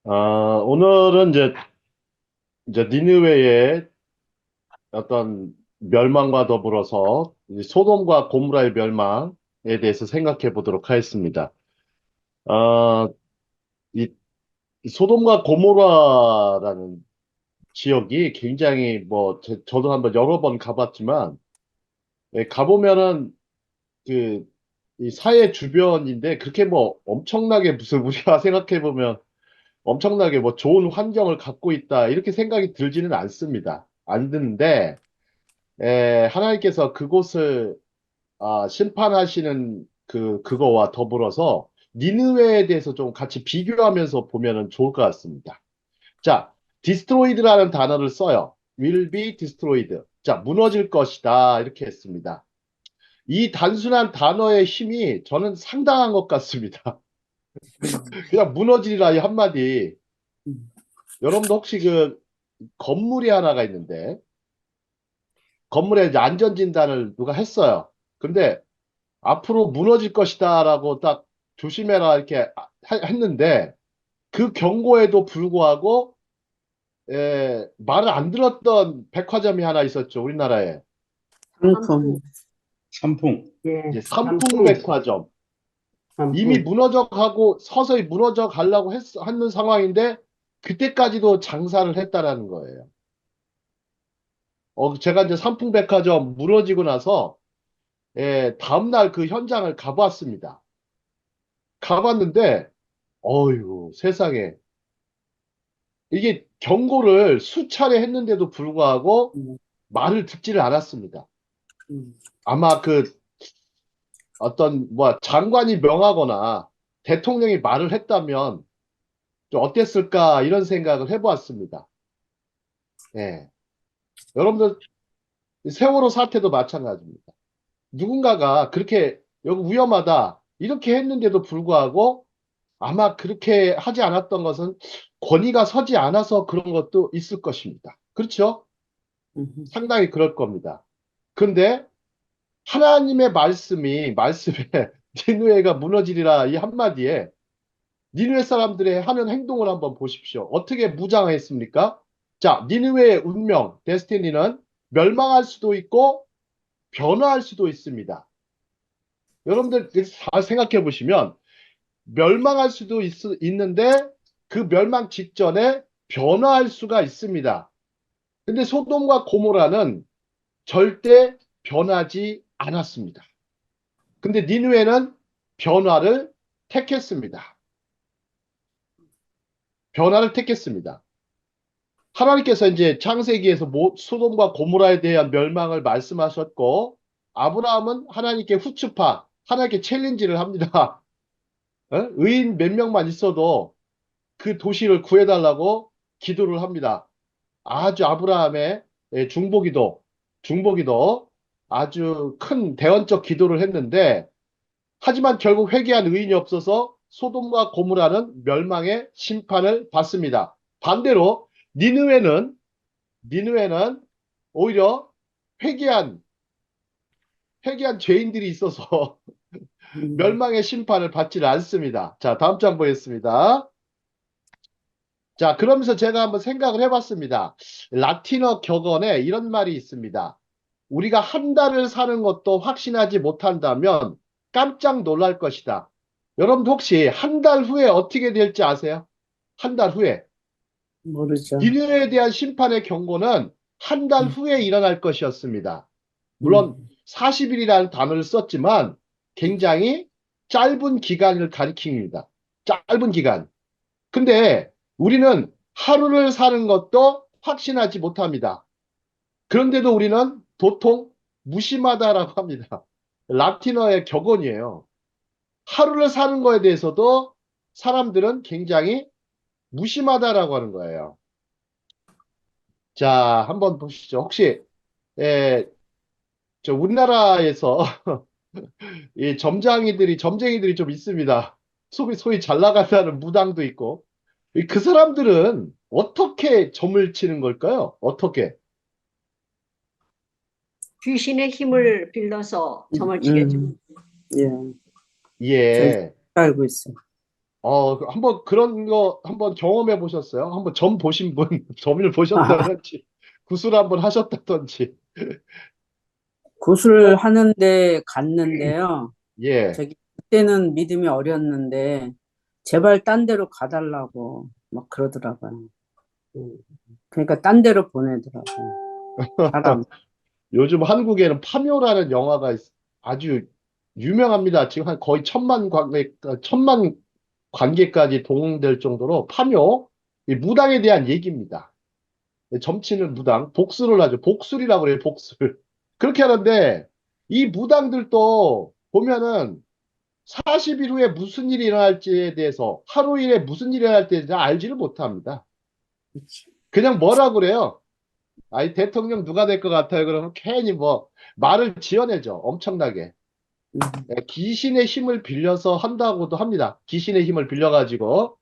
오늘은 이제 니느웨의 어떤 멸망과 더불어서 이 소돔과 고모라의 멸망에 대해서 생각해 보도록 하겠습니다. 아, 이, 이 소돔과 고모라라는 지역이 굉장히 저도 한번 여러 번 가봤지만, 가보면은 그, 이 사회 주변인데 그렇게 뭐 엄청나게 무슨 우리가 생각해 보면 엄청나게 뭐 좋은 환경을 갖고 있다 이렇게 생각이 들지는 않습니다. 안 드는데, 하나님께서 그곳을 심판하시는 그거와 더불어서 니느웨에 대해서 좀 같이 비교하면서 보면은 좋을 것 같습니다. 자, destroyed라는 단어를 써요. will be destroyed. 자, 무너질 것이다. 이렇게 했습니다. 이 단순한 단어의 힘이 저는 상당한 것 같습니다. 음, 그냥 무너지리라 이 한마디. 음, 여러분도 혹시 그 건물이 하나가 있는데, 건물에 이제 안전진단을 누가 했어요. 근데 앞으로 무너질 것이다라고 딱 조심해라 이렇게 했는데 그 경고에도 불구하고 말을 안 들었던 백화점이 하나 있었죠. 우리나라에. 상품, 삼풍. 예, 이제 상품, 삼풍백화점. 이미 상품. 무너져 가고 서서히 무너져 가려고 하는 상황인데 그때까지도 장사를 했다라는 거예요. 제가 이제 삼풍백화점 무너지고 나서 다음날 그 현장을 가봤습니다. 가봤는데 어휴 세상에 이게 경고를 수차례 했는데도 불구하고 음, 말을 듣지를 않았습니다. 음, 아마 그 어떤 뭐 장관이 명하거나 대통령이 말을 했다면 좀 어땠을까 이런 생각을 해보았습니다. 예. 여러분들 세월호 사태도 마찬가지입니다. 누군가가 그렇게 여기 위험하다 이렇게 했는데도 불구하고 아마 그렇게 하지 않았던 것은 권위가 서지 않아서 그런 것도 있을 것입니다. 그렇죠? 음, 상당히 그럴 겁니다. 근데 하나님의 말씀에 니느웨가 무너지리라 이 한마디에 니느웨 사람들의 하는 행동을 한번 보십시오. 어떻게 무장했습니까? 자, 니느웨의 운명, 데스티니는 멸망할 수도 있고 변화할 수도 있습니다. 여러분들 잘 생각해 보시면 멸망할 수도 있는데 그 멸망 직전에 변화할 수가 있습니다. 근데 소돔과 고모라는 절대 변하지 않았습니다. 근데 니느웨는 변화를 택했습니다. 변화를 택했습니다. 하나님께서 이제 창세기에서 소돔과 고모라에 대한 멸망을 말씀하셨고 아브라함은 하나님께 후추파, 하나님께 챌린지를 합니다. 의인 몇 명만 있어도 그 도시를 구해달라고 기도를 합니다. 아주 아브라함의 중보기도 아주 큰 대언적 기도를 했는데 하지만 결국 회개한 의인이 없어서 소돔과 고모라는 멸망의 심판을 받습니다. 반대로 니느웨는 오히려 회개한 죄인들이 있어서 음. 멸망의 심판을 받지를 않습니다. 자, 다음 장 보겠습니다. 자, 그러면서 제가 한번 생각을 해봤습니다. 라틴어 격언에 이런 말이 있습니다. 우리가 한 달을 사는 것도 확신하지 못한다면 깜짝 놀랄 것이다. 여러분 혹시 한 달 후에 어떻게 될지 아세요? 한 달 후에. 모르죠. 니느웨에 대한 심판의 경고는 한 달 음, 후에 일어날 것이었습니다. 물론 음, 40일이라는 단어를 썼지만 굉장히 짧은 기간을 가리킵니다. 짧은 기간. 근데 우리는 하루를 사는 것도 확신하지 못합니다. 그런데도 우리는 도통 무심하다라고 합니다. 라틴어의 격언이에요. 하루를 사는 거에 대해서도 사람들은 굉장히 무심하다라고 하는 거예요. 자, 한번 보시죠. 혹시 에, 우리나라에서 이 점쟁이들이 좀 있습니다. 소위 잘 나간다는 무당도 있고 그 사람들은 어떻게 점을 치는 걸까요? 어떻게? 귀신의 힘을 빌려서 점을 치겠죠. 예, 저 예. 알고 있어요. 한번 그런 거 한번 경험해 보셨어요? 한번 점 보신 분, 점을 보셨다든지, 구슬 한번 하셨다든지. 구슬 하는데 갔는데요. 예. 저기 그때는 믿음이 어렸는데 제발 딴 데로 가달라고 막 그러더라고요. 그러니까 딴 데로 보내더라고요. 사람. 요즘 한국에는 파묘라는 영화가 아주 유명합니다. 지금 한 거의 천만 관계까지 동원될 정도로 파묘, 이 무당에 대한 얘기입니다. 점치는 무당, 복술을 하죠. 복술이라고 그래요, 복술. 그렇게 하는데, 이 무당들도 보면은 40일 후에 무슨 일이 일어날지에 대해서, 하루 일에 무슨 일이 일어날지에 대해서 알지를 못합니다. 그냥 뭐라 그래요? 아이, 대통령 누가 될 것 같아요? 그러면 괜히 뭐, 말을 지어내죠. 엄청나게. 귀신의 힘을 빌려서 한다고도 합니다. 귀신의 힘을 빌려가지고,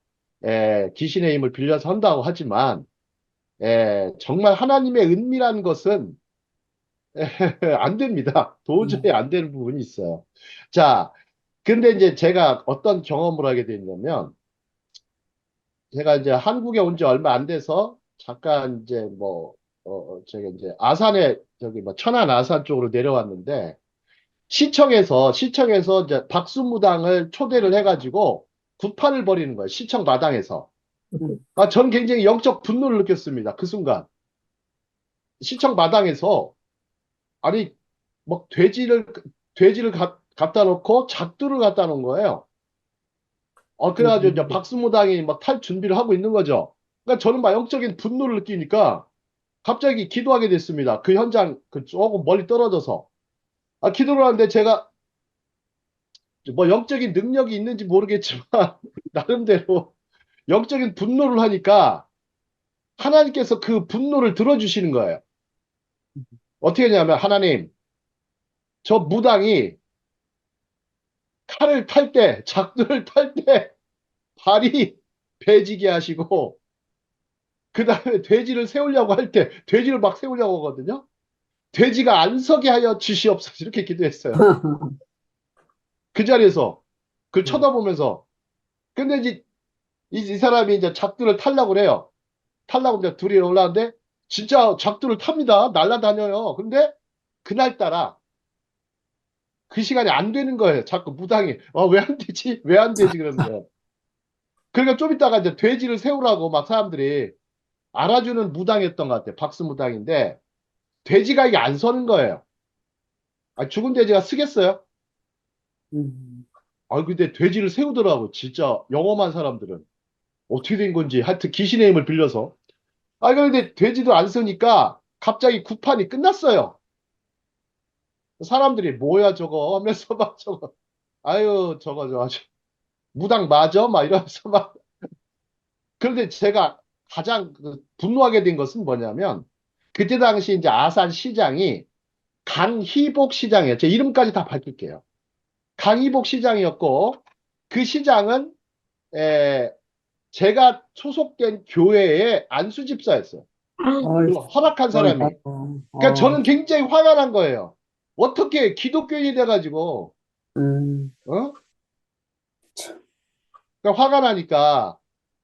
귀신의 힘을 빌려서 한다고 하지만, 정말 하나님의 은밀한 것은 안 됩니다. 도저히 안 되는 부분이 있어요. 자, 근데 이제 제가 어떤 경험을 하게 됐냐면, 제가 이제 한국에 온 지 얼마 안 돼서 잠깐 이제 뭐, 제가 이제 아산에, 저기 뭐 천안 아산 쪽으로 내려왔는데, 시청에서 이제 박수무당을 초대를 해가지고 구판을 벌이는 거예요. 시청 마당에서. 전 굉장히 영적 분노를 느꼈습니다. 그 순간. 시청 마당에서, 아니, 막 돼지를 갖다 놓고 작두를 갖다 놓은 거예요. 그래가지고 이제 박수무당이 막 탈 준비를 하고 있는 거죠. 그러니까 저는 막 영적인 분노를 느끼니까 갑자기 기도하게 됐습니다. 그 현장, 그 조금 멀리 떨어져서. 기도를 하는데 제가 뭐 영적인 능력이 있는지 모르겠지만, 나름대로 영적인 분노를 하니까 하나님께서 그 분노를 들어주시는 거예요. 어떻게 했냐면, 하나님, 저 무당이 칼을 탈 때, 작두를 탈 때 발이 배지게 하시고, 그 다음에 돼지를 세우려고 할 때, 돼지를 막 세우려고 하거든요. 돼지가 안 서게 하여 주시옵소서. 이렇게 기도했어요. 그 자리에서. 그걸 쳐다보면서. 근데 이제 이 사람이 이제 작두를 타려고 그래요. 타려고 이제 둘이 올라왔는데, 진짜 작두를 탑니다. 날아다녀요. 근데 그날따라 그 시간이 안 되는 거예요. 자꾸 무당이. 왜 안 되지? 왜 안 되지? 그러는 거예요. 그러니까 좀 이따가 이제 돼지를 세우라고 막 사람들이 알아주는 무당이었던 것 같아요. 박수 무당인데, 돼지가 이게 안 서는 거예요. 죽은 돼지가 쓰겠어요? 근데 돼지를 세우더라고. 진짜 영험한 사람들은. 어떻게 된 건지. 하여튼 귀신의 힘을 빌려서. 그런데 돼지도 안 서니까 갑자기 구판이 끝났어요. 사람들이 뭐야 저거 하면서 막 저거. 아유, 저거 아주 무당 맞아? 막 이러면서 막. 그런데 제가 가장 분노하게 된 것은 뭐냐면, 그때 당시 이제 아산 시장이 강희복 시장이에요. 제 이름까지 다 밝힐게요. 강희복 시장이었고, 그 시장은 에, 제가 소속된 교회의 안수 집사였어요. 그 허락한 사람이. 그러니까 저는 굉장히 화가 난 거예요. 어떻게 기독교인이 돼가지고, 어? 그러니까 화가 나니까.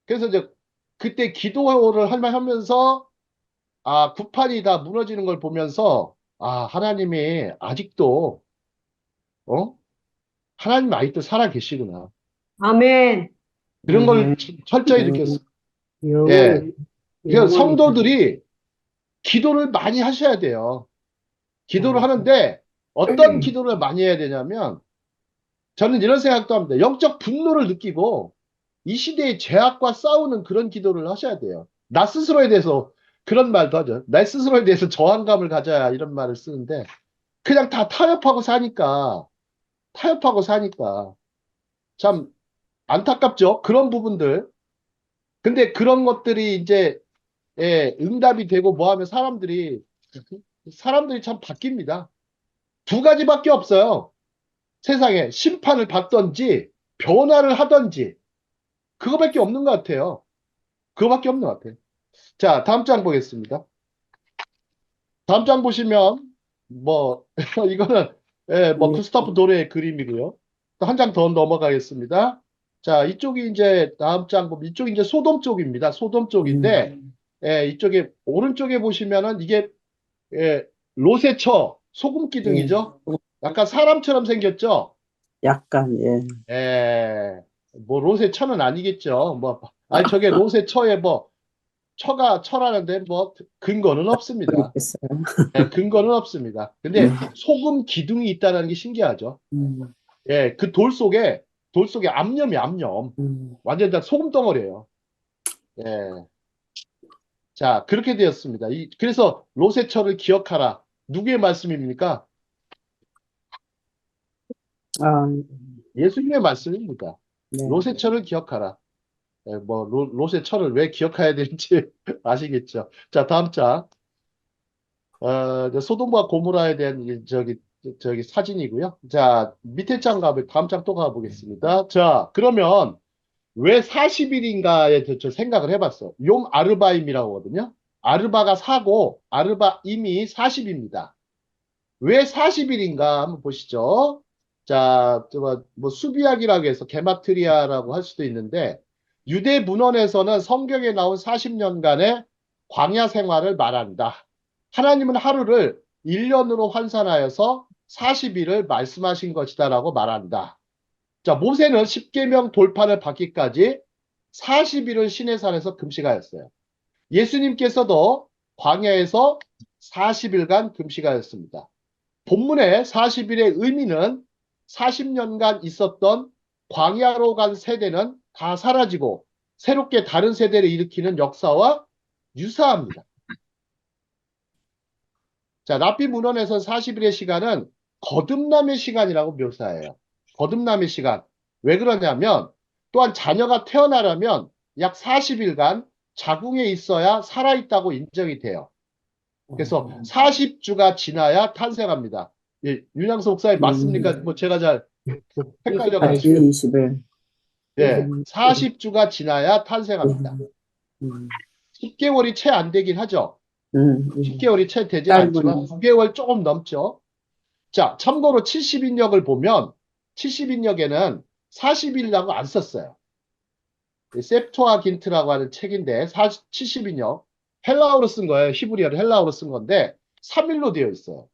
그래서 이제 그때 기도를 하면서, 구판이 다 무너지는 걸 보면서, 하나님이 아직도, 어? 하나님 아직도 살아 계시구나. 아멘. 그런 걸 철저히 느꼈어요. 예. 그래서 성도들이 기도를 많이 하셔야 돼요. 기도를 하는데 어떤 기도를 많이 해야 되냐면, 저는 이런 생각도 합니다. 영적 분노를 느끼고 이 시대의 죄악과 싸우는 그런 기도를 하셔야 돼요. 나 스스로에 대해서 그런 말도 하죠. 나 스스로에 대해서 저항감을 가져야 이런 말을 쓰는데, 그냥 다 타협하고 사니까 참 안타깝죠. 그런 부분들. 근데 그런 것들이 이제 응답이 되고 뭐 하면 사람들이 참 바뀝니다. 두 가지밖에 없어요. 세상에 심판을 받던지 변화를 하던지, 그거밖에 없는 것 같아요. 그거밖에 없는 것 같아요. 자, 다음 장 보겠습니다. 다음 장 보시면 뭐 이거는 뭐 구스타프 도레의 그림이고요. 한 장 더 넘어가겠습니다. 자, 이쪽이 이제 다음 장 보면 이쪽이 이제 소돔 쪽입니다. 소돔 쪽인데 예, 이쪽에 오른쪽에 보시면은 이게 예, 롯의 처 소금 기둥이죠. 약간 사람처럼 생겼죠. 약간, 예. 예, 뭐 롯의 처는 아니겠죠. 뭐 아니 저게 롯의 처에 뭐 처라는데 뭐 근거는 없습니다. 모르겠어요. 예, 근거는 없습니다. 근데 소금 기둥이 있다는 게 신기하죠. 음, 예, 그 돌 속에 암염이 암염. 음. 완전 다 소금 덩어리예요. 예. 자, 그렇게 되었습니다. 그래서 로세처를 기억하라. 누구의 말씀입니까? 아, 예수님의 말씀입니다. 네. 로세처를 기억하라. 예, 뭐 로세처를 왜 기억해야 되는지 아시겠죠? 자, 다음 장. 이제 소돔과 고모라에 대한 저기 사진이고요. 자, 밑에 장 다음 장 또 가보겠습니다. 자, 그러면 왜 40일인가에 대해서 생각을 해봤어. 욤 아르바임이라고 하거든요. 아르바가 4고 아르바임이 40입니다. 왜 40일인가 한번 보시죠. 자, 뭐 수비약이라고 해서 게마트리아라고 할 수도 있는데 유대 문헌에서는 성경에 나온 40년간의 광야 생활을 말한다. 하나님은 하루를 1년으로 환산하여서 40일을 말씀하신 것이다라고 말한다. 자, 모세는 십계명 돌판을 받기까지 40일을 시내산에서 금식하였어요. 예수님께서도 광야에서 40일간 금식하였습니다. 본문의 40일의 의미는 40년간 있었던 광야로 간 세대는 다 사라지고 새롭게 다른 세대를 일으키는 역사와 유사합니다. 자, 랍비 문헌에서 40일의 시간은 거듭남의 시간이라고 묘사해요. 거듭남의 시간. 왜 그러냐면 또한 자녀가 태어나려면 약 40일간 자궁에 있어야 살아있다고 인정이 돼요. 그래서 40주가 지나야 탄생합니다. 예, 윤양수 목사님 맞습니까? 뭐 제가 잘 헷갈려가지고. 20일. 예, 40주가 지나야 탄생합니다. 10개월이 채 안 되긴 하죠. 10개월이 채 되진 않지만 9개월 조금 넘죠. 자, 참고로 70인역을 보면 70인역에는 40일이라고 안 썼어요. 셉토아긴트라고 하는 책인데 70인역 헬라어로 쓴 거예요. 히브리어를 헬라어로 쓴 건데 3일로 되어 있어요.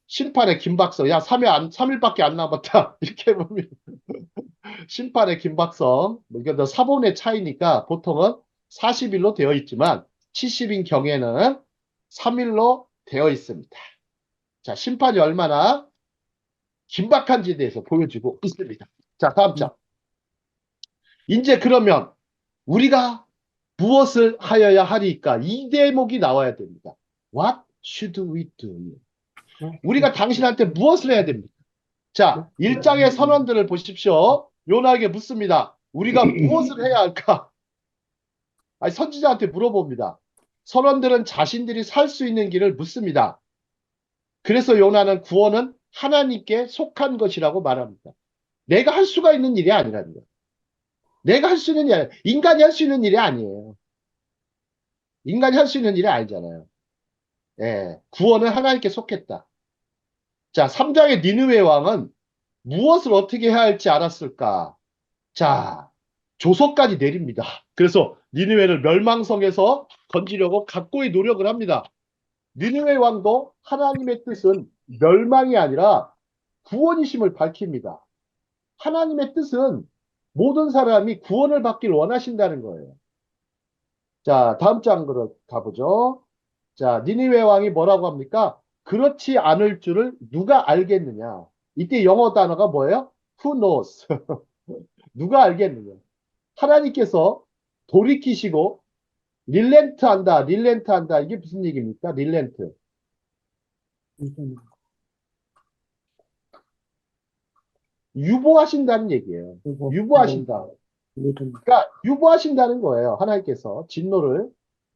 심판의 김박성. 야, 3일밖에 안 남았다. 이렇게 보면 심판의 김박성. 이건 사본의 차이니까 보통은 40일로 되어 있지만 70인 경에는 3일로 되어 있습니다. 자, 심판이 얼마나 긴박한지에 대해서 보여주고 있습니다. 자, 다음 장. 이제 그러면 우리가 무엇을 하여야 하리까? 이 대목이 나와야 됩니다. What should we do? 우리가 당신한테 무엇을 해야 됩니까? 자, 1장의 선언들을 보십시오. 요나에게 묻습니다. 우리가 무엇을 해야 할까? 아니, 선지자한테 물어봅니다. 선원들은 자신들이 살 수 있는 길을 묻습니다. 그래서 요나는 구원은 하나님께 속한 것이라고 말합니다. 내가 할 수가 있는 일이 아니라는 거예요. 내가 할 수 있는 일이 아니에요. 인간이 할 수 있는 일이 아니에요. 인간이 할 수 있는 일이 아니잖아요. 예, 구원은 하나님께 속했다. 자, 3장의 니느웨 왕은 무엇을 어떻게 해야 할지 알았을까? 자, 조서까지 내립니다. 그래서 니느웨를 멸망성에서 건지려고 각고의 노력을 합니다. 니느웨 왕도 하나님의 뜻은 멸망이 아니라 구원이심을 밝힙니다. 하나님의 뜻은 모든 사람이 구원을 받길 원하신다는 거예요. 자, 다음 장으로 가보죠. 자, 니느웨 왕이 뭐라고 합니까? 그렇지 않을 줄을 누가 알겠느냐? 이때 영어 단어가 뭐예요? Who knows? 누가 알겠느냐? 하나님께서 돌이키시고 릴렌트 한다, 릴렌트 한다. 이게 무슨 얘기입니까? 릴렌트. 유보하신다는 얘기예요. 유보하신다. 그러니까 유보하신다는 거예요. 하나님께서 진노를.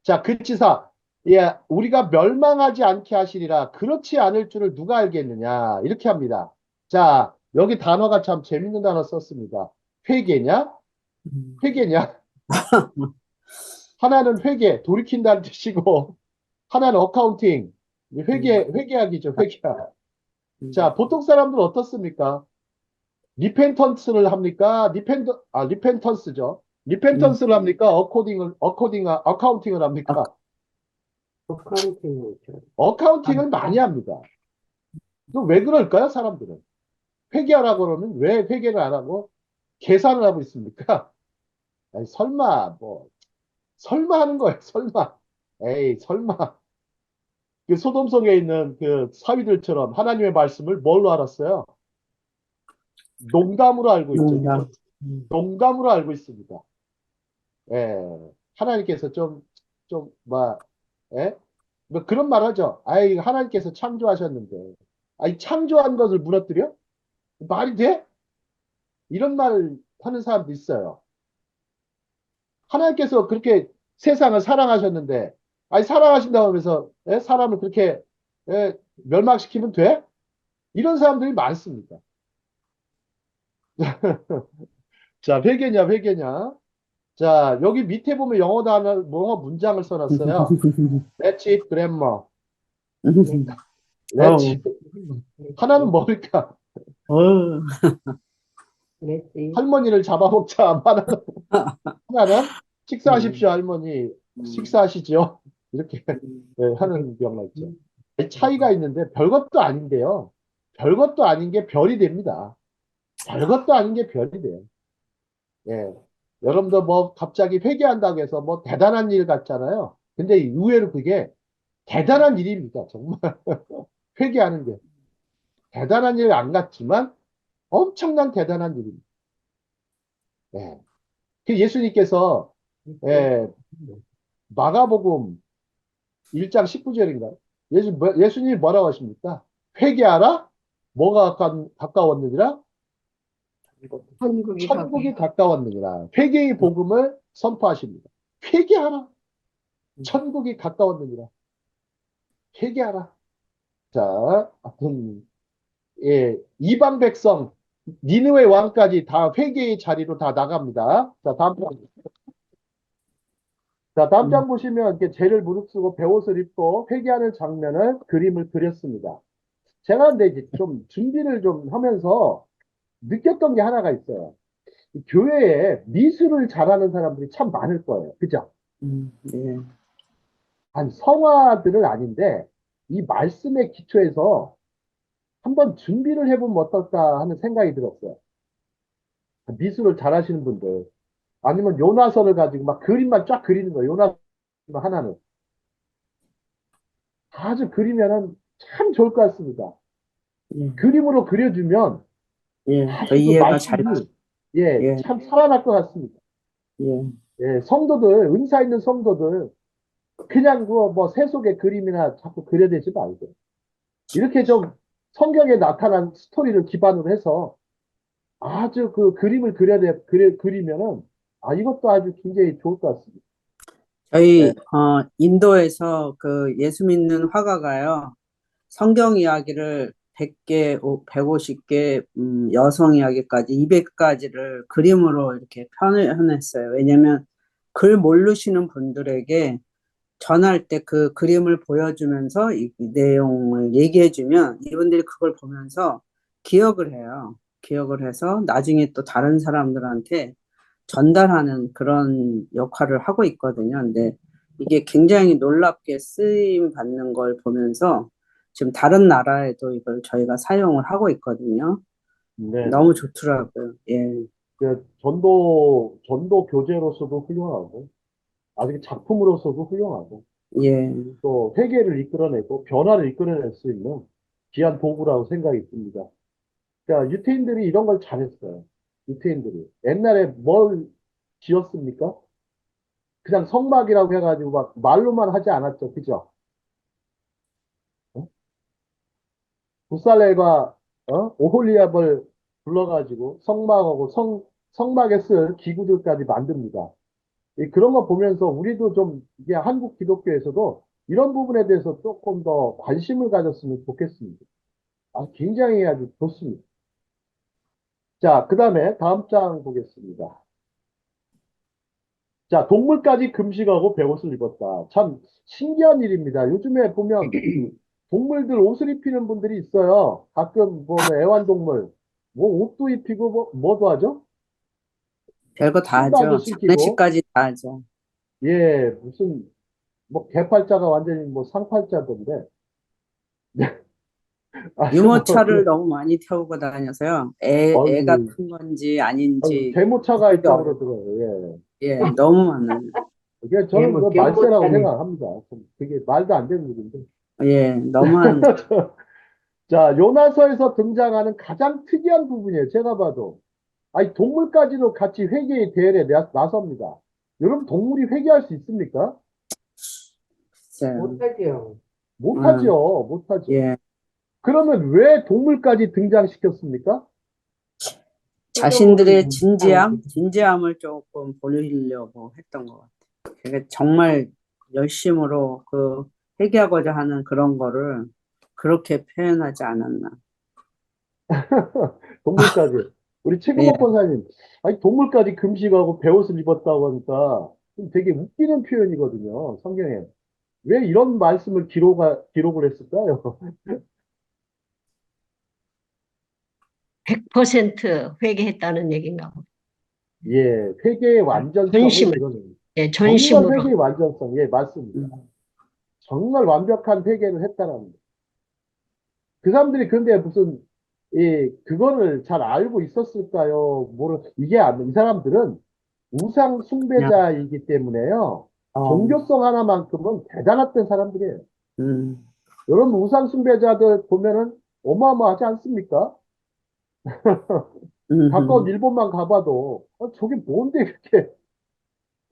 자, 그치사. 예, 우리가 멸망하지 않게 하시리라. 그렇지 않을 줄을 누가 알겠느냐. 이렇게 합니다. 자, 여기 단어가 참 재밌는 단어 썼습니다. 회개냐? 회개냐? 하나는 회개, 돌이킨다는 뜻이고, 하나는 어카운팅, 회계학이죠, 회계학. 자, 보통 사람들은 어떻습니까? 리펜턴스를 합니까? 리펜턴스죠. 음. 리펜턴스를 합니까? 어카운팅을 아, 합니까? 어카운팅을 어카운팅을 많이 합니다. 또 왜 그럴까요, 사람들은? 회계하라고 그러면 왜 회계를 안 하고 계산을 하고 있습니까? 아니, 설마 하는 거예요, 설마. 에이, 설마. 그 소돔성에 있는 그 사위들처럼 하나님의 말씀을 뭘로 알았어요? 농담으로 알고 있죠. 농담. 음. 농담으로 알고 있습니다. 예. 하나님께서 예? 뭐 그런 말 하죠. 아이, 하나님께서 창조하셨는데, 아이, 창조한 것을 무너뜨려? 말이 돼? 이런 말 하는 사람도 있어요. 하나님께서 그렇게 세상을 사랑하셨는데, 아니, 사랑하신다고 하면서, 예? 사람을 그렇게, 예? 멸망시키면 돼? 이런 사람들이 많습니다. 자, 회개냐, 회개냐. 자, 여기 밑에 보면 영어 문장을 써놨어요. That's it, grandma. That's 어우, it. 하나는 뭘까? 어우. 그랬지. 할머니를 잡아먹자. 하나는 음. 식사하십시오, 할머니. 음. 식사하시죠. 이렇게 음. 하는 경우가 있죠. 차이가 있는데 별것도 아닌데요. 별것도 아닌 게 별이 됩니다. 별것도 아닌 게 별이 돼요. 예. 여러분도 뭐 갑자기 회개한다고 해서 뭐 대단한 일 같잖아요. 근데 의외로 그게 대단한 일입니다. 정말 회개하는 게 대단한 일 안 같지만 엄청난 대단한 일입니다. 예. 그 예수님께서 예, 마가복음 1장 19절인가요? 예수님이 뭐라고 하십니까? 회개하라? 뭐가 가까웠느니라? 천국이 천국이 가까웠느니라. 회개의 복음을 선포하십니다. 회개하라. 천국이 가까웠느니라. 회개하라. 자, 예, 이방 백성, 니느웨 왕까지 다 회개의 자리로 다 나갑니다. 자, 다음 장. 자, 다음 장 보시면 이렇게 죄를 무릅쓰고 베옷을 입고 회개하는 장면을 그림을 그렸습니다. 제가 근데 이제 좀 준비를 좀 하면서 느꼈던 게 하나가 있어요. 이 교회에 미술을 잘하는 사람들이 참 많을 거예요. 그죠? 네. 한 성화들은 아닌데 이 말씀의 기초에서 한번 준비를 해보면 어떨까 하는 생각이 들었어요. 미술을 잘하시는 분들 아니면 요나서를 가지고 막 그림만 쫙 그리는 거예요. 요나서 하나는 아주 그리면은 참 좋을 것 같습니다. 예. 그림으로 그려주면 예. 더 아주 그 이해가 잘, 말씀이 예, 예. 참 살아날 것 같습니다. 예. 예, 성도들, 은사 있는 성도들, 그냥 뭐 세속의 그림이나 자꾸 그려대지 말고, 이렇게 좀 성경에 나타난 스토리를 기반으로 해서 아주 그 그림을 그리면은, 아, 이것도 아주 굉장히 좋을 것 같습니다. 예, 저희, 인도에서 그 예수 믿는 화가가요. 성경 이야기를 100개, 150개, 여성 이야기까지 200가지를 그림으로 이렇게 표현했어요. 왜냐면 글 모르시는 분들에게 전할 때 그 그림을 보여주면서 이 내용을 얘기해주면 이분들이 그걸 보면서 기억을 해요. 기억을 해서 나중에 또 다른 사람들한테 전달하는 그런 역할을 하고 있거든요. 근데 이게 굉장히 놀랍게 쓰임 받는 걸 보면서 지금 다른 나라에도 이걸 저희가 사용을 하고 있거든요. 네네. 너무 좋더라고요. 예, 그 전도 교재로서도 훌륭하고, 아직 작품으로서도 훌륭하고, 예, 또 회개를 이끌어내고 변화를 이끌어낼 수 있는 귀한 도구라고 생각이 듭니다. 자, 유태인들이 이런 걸 잘했어요. 유태인들이. 옛날에 뭘 지었습니까? 그냥 성막이라고 해가지고 막 말로만 하지 않았죠. 그죠? 어? 부살렐과 오홀리압을 불러가지고 성막하고 성막에 쓸 기구들까지 만듭니다. 그런 거 보면서 우리도 좀 이게 한국 기독교에서도 이런 부분에 대해서 조금 더 관심을 가졌으면 좋겠습니다. 아, 굉장히 아주 좋습니다. 자, 그 다음에 다음 장 보겠습니다. 자, 동물까지 금식하고 베옷을 입었다. 참 신기한 일입니다. 요즘에 보면 동물들 옷을 입히는 분들이 있어요. 가끔 보면 애완동물. 뭐 옷도 입히고 뭐도 하죠? 별거 다 신발도 하죠. 신기고. 장례식까지 다 하죠. 예, 무슨 뭐 개팔자가 완전히 뭐 상팔자던데. 아주 뭐 유모차를 그, 너무 많이 태우고 다녀서요. 애가 어이구, 큰 건지 어이구, 아닌지 대모차가 구분이 있다고 어려워. 그러더라고요. 예, 너무 많아요. 예. 이게 저는 그 대모, 말세라고 경보차네. 생각합니다. 좀 그게 말도 안 되는 일인데. 예, 너무 하는 거. 자, 요나서에서 등장하는 가장 특이한 부분이에요. 제가 봐도. 아니, 동물까지도 같이 회개의 대열에 나섭니다. 여러분, 동물이 회개할 수 있습니까? 글쎄요. 못하죠. 음, 못하죠. 못하죠. 예, 그러면 왜 동물까지 등장시켰습니까? 자신들의 표적으로 진지함, 나타나지. 진지함을 조금 보이려고 했던 것 같아요. 그게 정말 열심으로 그 회개하고자 하는 그런 거를 그렇게 표현하지 않았나. 동물까지. 우리 예, 최근목 권사님, 아니, 동물까지 금식하고 베옷을 입었다고 하니까 좀 되게 웃기는 표현이거든요. 성경에. 왜 이런 말씀을 기록을 했을까요? 100% 회개했다는 얘기인가 보다. 예, 회개의 완전성을 전심을, 드러냅니다. 예, 정말 전심으로. 회개의 완전성, 예, 맞습니다. 음, 정말 완벽한 회개를 했다라는 거예요. 그 사람들이 근데 무슨, 그거를 잘 알고 있었을까요? 이게 이 사람들은 우상 그냥, 숭배자이기 때문에요. 어, 종교성 하나만큼은 대단했던 사람들이에요. 음, 여러분, 우상 숭배자들 보면은 어마어마하지 않습니까? 가까운 음, 일본만 가봐도, 저게 뭔데, 이렇게.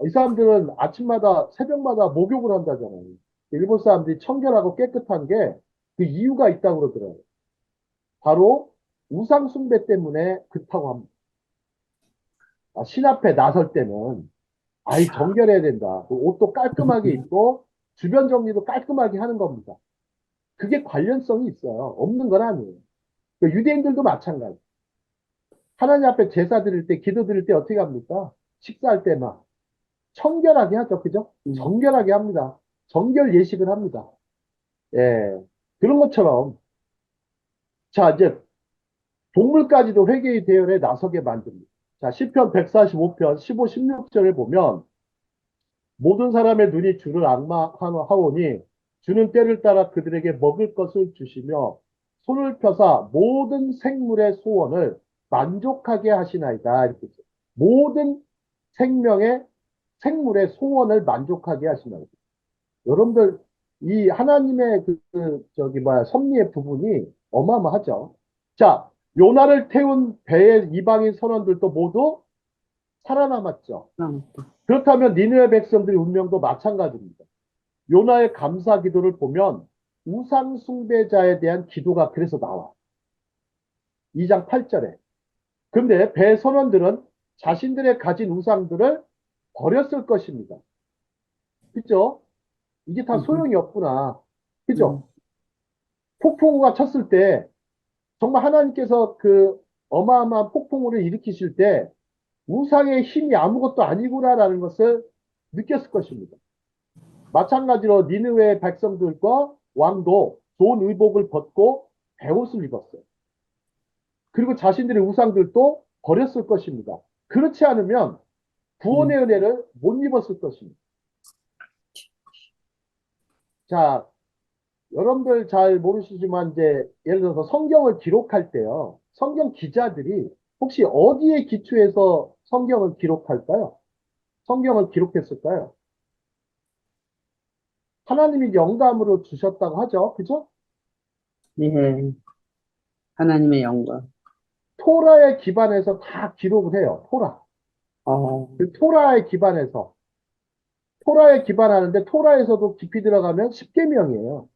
이 사람들은 아침마다, 새벽마다 목욕을 한다잖아요. 일본 사람들이 청결하고 깨끗한 게 그 이유가 있다고 그러더라고요. 바로 우상 숭배 때문에 그렇다고 합니다. 신 앞에 나설 때는 아이 정결해야 된다. 그 옷도 깔끔하게 입고 주변 정리도 깔끔하게 하는 겁니다. 그게 관련성이 있어요. 없는 건 아니에요. 그 유대인들도 마찬가지. 하나님 앞에 제사 드릴 때, 기도 드릴 때 어떻게 합니까? 식사할 때 막 청결하게 하죠. 그죠? 음, 정결하게 합니다. 정결 예식을 합니다. 예. 그런 것처럼 자, 이제 동물까지도 회개의 대열에 나서게 만듭니다. 자, 시편 145편 15, 16절을 보면 모든 사람의 눈이 주를 악마하오니 주는 때를 따라 그들에게 먹을 것을 주시며 손을 펴사 모든 생물의 소원을 만족하게 하시나이다. 이렇게 써요. 모든 생물의 소원을 만족하게 하시나이다. 여러분들 이 하나님의 저기 뭐야 섭리의 부분이 어마어마하죠. 자, 요나를 태운 배의 이방인 선원들도 모두 살아남았죠. 음, 그렇다면 니느웨 백성들의 운명도 마찬가지입니다. 요나의 감사 기도를 보면 우상 숭배자에 대한 기도가 그래서 나와. 2장 8절에. 근데 배 선원들은 자신들의 가진 우상들을 버렸을 것입니다. 그죠? 이게 다 음, 소용이 없구나. 음, 그죠? 폭풍우가 쳤을 때 정말 하나님께서 그 어마어마한 폭풍우를 일으키실 때 우상의 힘이 아무것도 아니구나라는 것을 느꼈을 것입니다. 마찬가지로 니느웨 백성들과 왕도 좋은 의복을 벗고 베옷을 입었어요. 그리고 자신들의 우상들도 버렸을 것입니다. 그렇지 않으면 음, 구원의 은혜를 못 입었을 것입니다. 자, 여러분들 잘 모르시지만 이제 예를 들어서 성경을 기록할 때요. 성경 기자들이 혹시 어디에 기초해서 성경을 기록할까요? 성경을 기록했을까요? 하나님이 영감으로 주셨다고 하죠. 그죠? 예, 하나님의 영광. 토라에 기반해서 다 기록을 해요. 토라. 어, 그 토라에 기반하는데 토라에서도 깊이 들어가면 10계명이에요.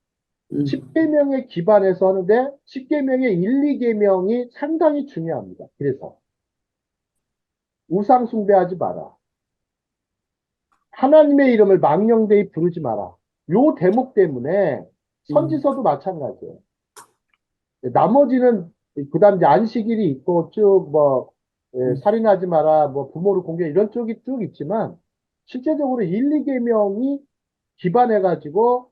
음, 10계명에 기반해서 하는데 10계명의 1, 2계명이 상당히 중요합니다. 그래서 우상 숭배하지 마라. 하나님의 이름을 망령되이 부르지 마라. 요 대목 때문에 음, 선지서도 마찬가지예요. 나머지는 그다음 이제 안식일이 있고 쭉 뭐 음, 살인하지 마라, 뭐 부모를 공개 이런 쪽이 쭉 있지만 실제적으로 1, 2계명이 기반해 가지고